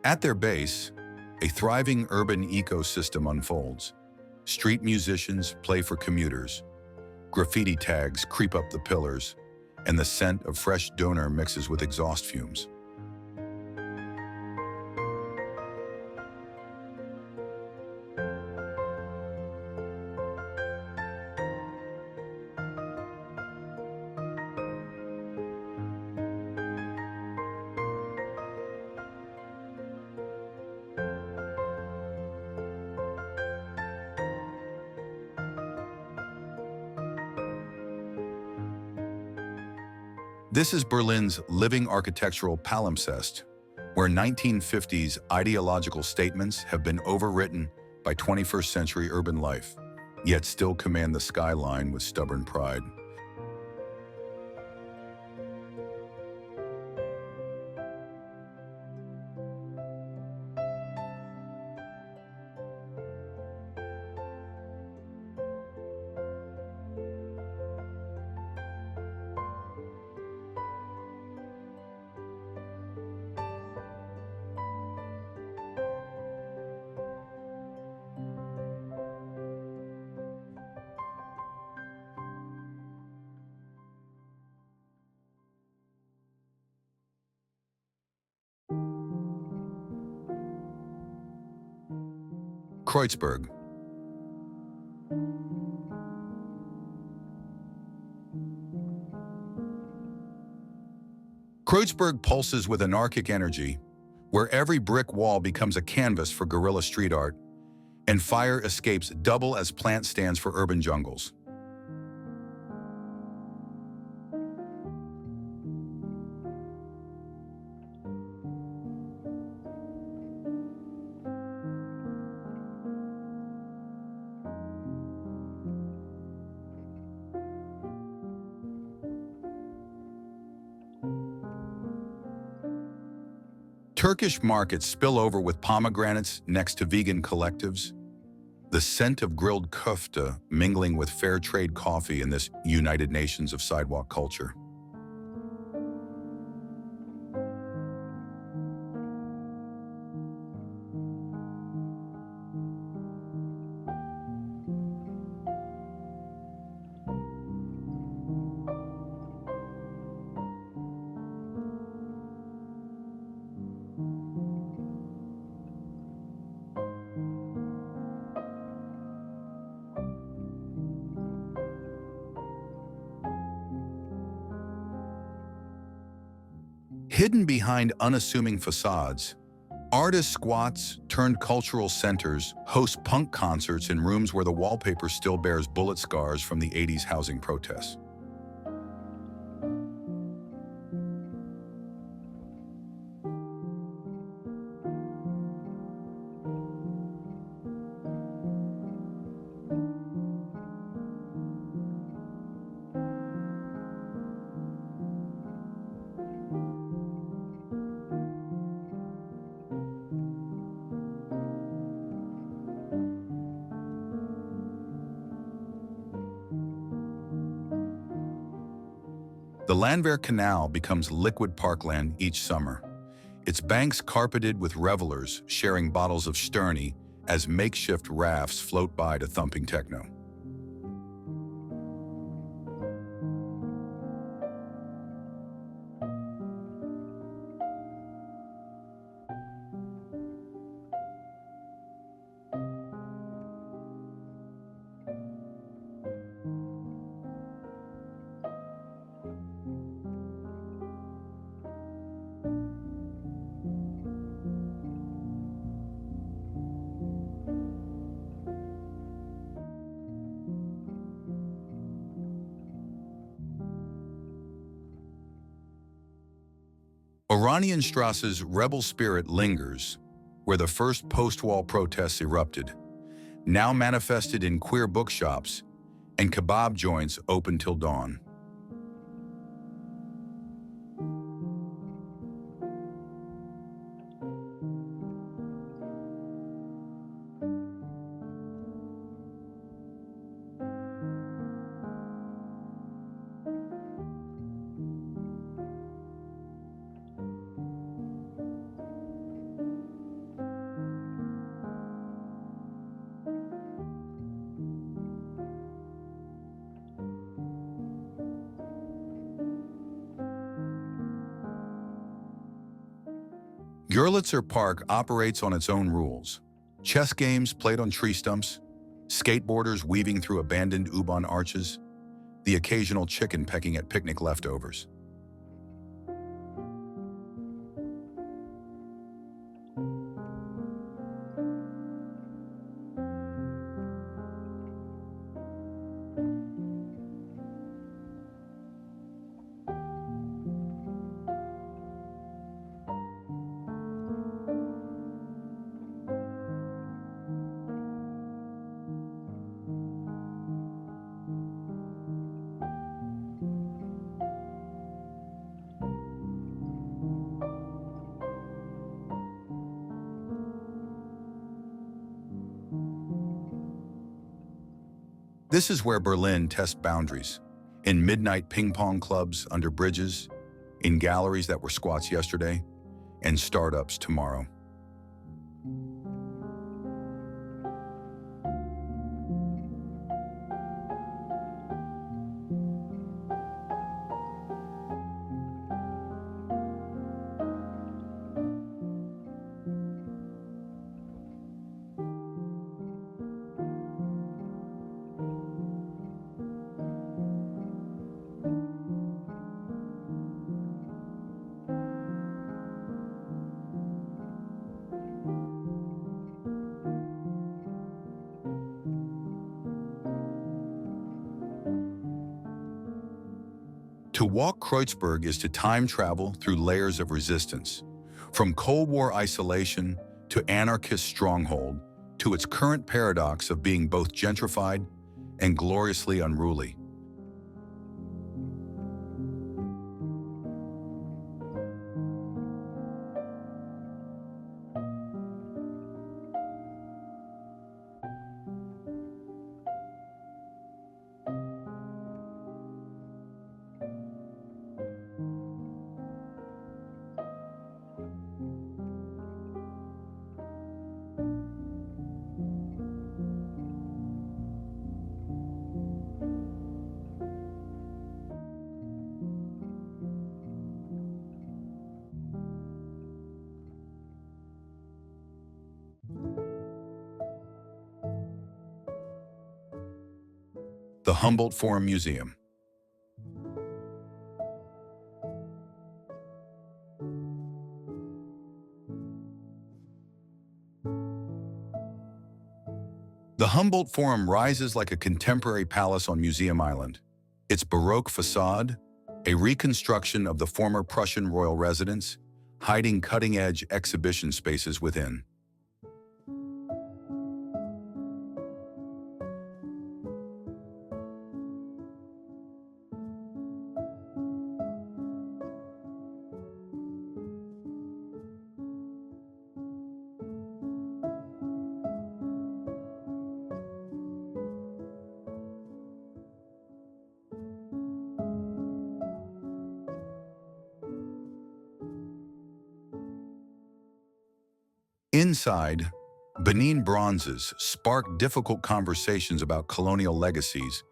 At their base, a thriving urban ecosystem unfolds. Street musicians play for commuters, graffiti tags creep up the pillars, and the scent of fresh doner mixes with exhaust fumes. This is Berlin's living architectural palimpsest, where 1950s ideological statements have been overwritten by 21st century urban life, yet still command the skyline with stubborn pride. Kreuzberg. Kreuzberg pulses with anarchic energy, where every brick wall becomes a canvas for guerrilla street art, and fire escapes double as plant stands for urban jungles. Turkish markets spill over with pomegranates next to vegan collectives. The scent of grilled kofta mingling with fair trade coffee in this United Nations of sidewalk culture. Hidden behind unassuming facades, artist squats turned cultural centers host punk concerts in rooms where the wallpaper still bears bullet scars from the 80s housing protests. The Landwehr Canal becomes liquid parkland each summer, its banks carpeted with revelers sharing bottles of Sterni as makeshift rafts float by to thumping techno. Oranienstrasse's rebel spirit lingers, where the first post-wall protests erupted, now manifested in queer bookshops and kebab joints open till dawn. Görlitzer Park operates on its own rules. Chess games played on tree stumps, skateboarders weaving through abandoned U-Bahn arches, the occasional chicken pecking at picnic leftovers. This is where Berlin tests boundaries. In midnight ping-pong clubs under bridges, in galleries that were squats yesterday, and startups tomorrow. To walk Kreuzberg is to time travel through layers of resistance, from Cold War isolation to anarchist stronghold, to its current paradox of being both gentrified and gloriously unruly. The Humboldt Forum Museum. The Humboldt Forum rises like a contemporary palace on Museum Island. Its Baroque facade, a reconstruction of the former Prussian royal residence, hiding cutting-edge exhibition spaces within. Inside, Benin bronzes spark difficult conversations about colonial legacies,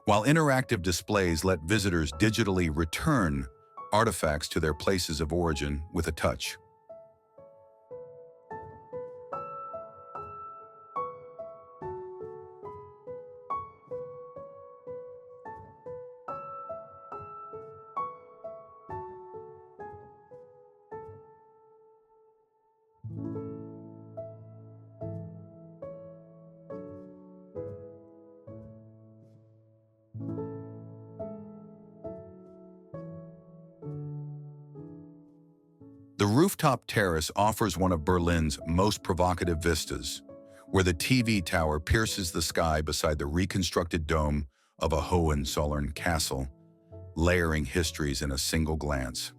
while interactive displays let visitors digitally return artifacts to their places of origin with a touch. The rooftop terrace offers one of Berlin's most provocative vistas, where the TV tower pierces the sky beside the reconstructed dome of a Hohenzollern castle, layering histories in a single glance.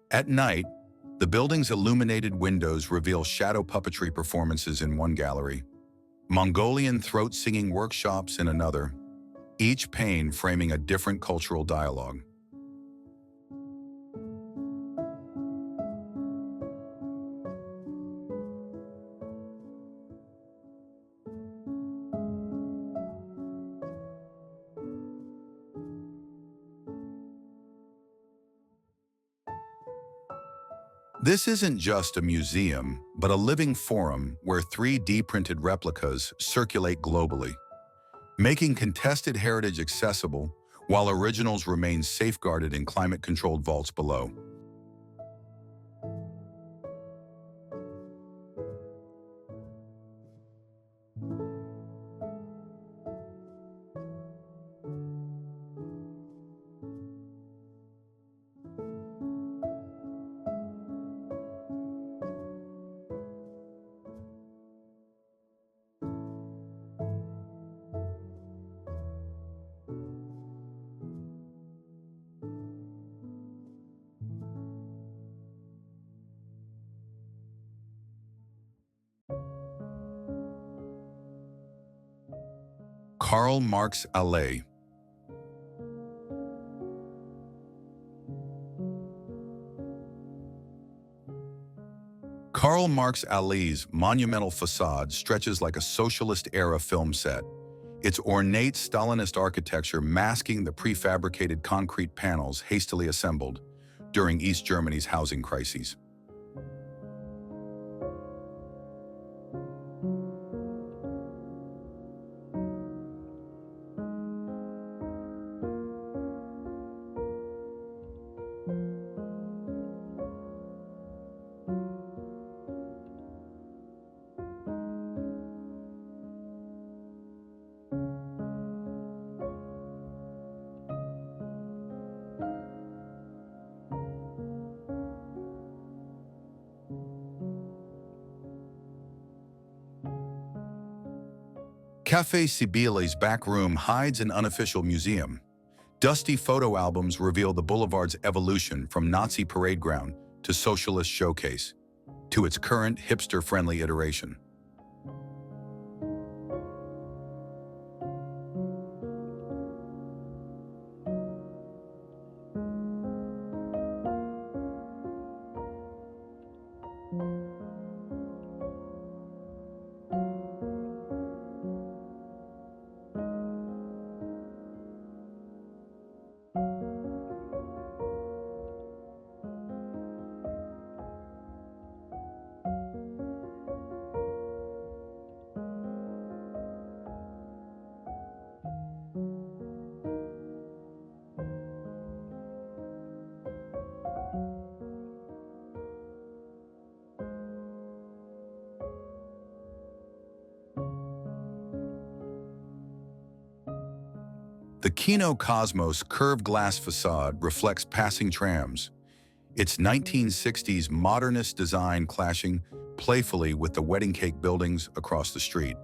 At night, the building's illuminated windows reveal shadow puppetry performances in one gallery, Mongolian throat-singing workshops in another, each pane framing a different cultural dialogue. This isn't just a museum, but a living forum where 3D printed replicas circulate globally, making contested heritage accessible while originals remain safeguarded in climate-controlled vaults below. Karl Marx Allee. Karl Marx Allee's monumental facade stretches like a socialist-era film set, its ornate Stalinist architecture masking the prefabricated concrete panels hastily assembled during East Germany's housing crises. Café Sibylla's back room hides an unofficial museum. Dusty photo albums reveal the boulevard's evolution from Nazi parade ground to socialist showcase, to its current hipster-friendly iteration. The Kino Cosmos curved glass facade reflects passing trams, its 1960s modernist design clashing playfully with the wedding cake buildings across the street.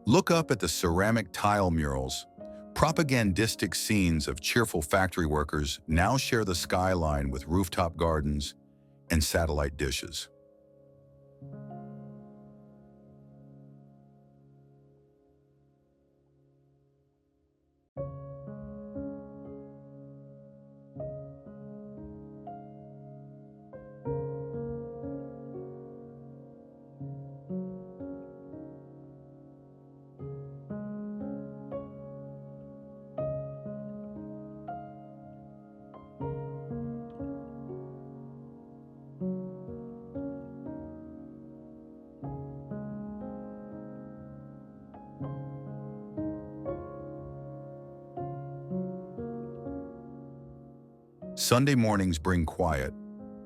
Look up at the ceramic tile murals. Propagandistic scenes of cheerful factory workers now share the skyline with rooftop gardens and satellite dishes. Sunday mornings bring quiet,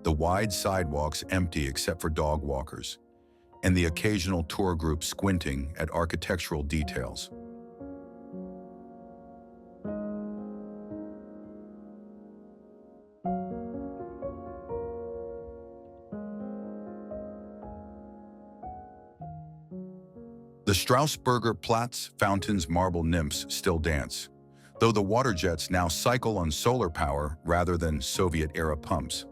the wide sidewalks empty except for dog walkers, and the occasional tour group squinting at architectural details. The Strausberger Platz fountain's marble nymphs still dance, though the water jets now cycle on solar power rather than Soviet-era pumps.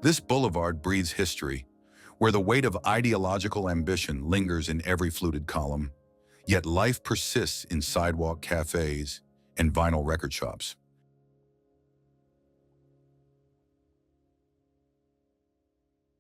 This boulevard breathes history, where the weight of ideological ambition lingers in every fluted column, yet life persists in sidewalk cafes and vinyl record shops.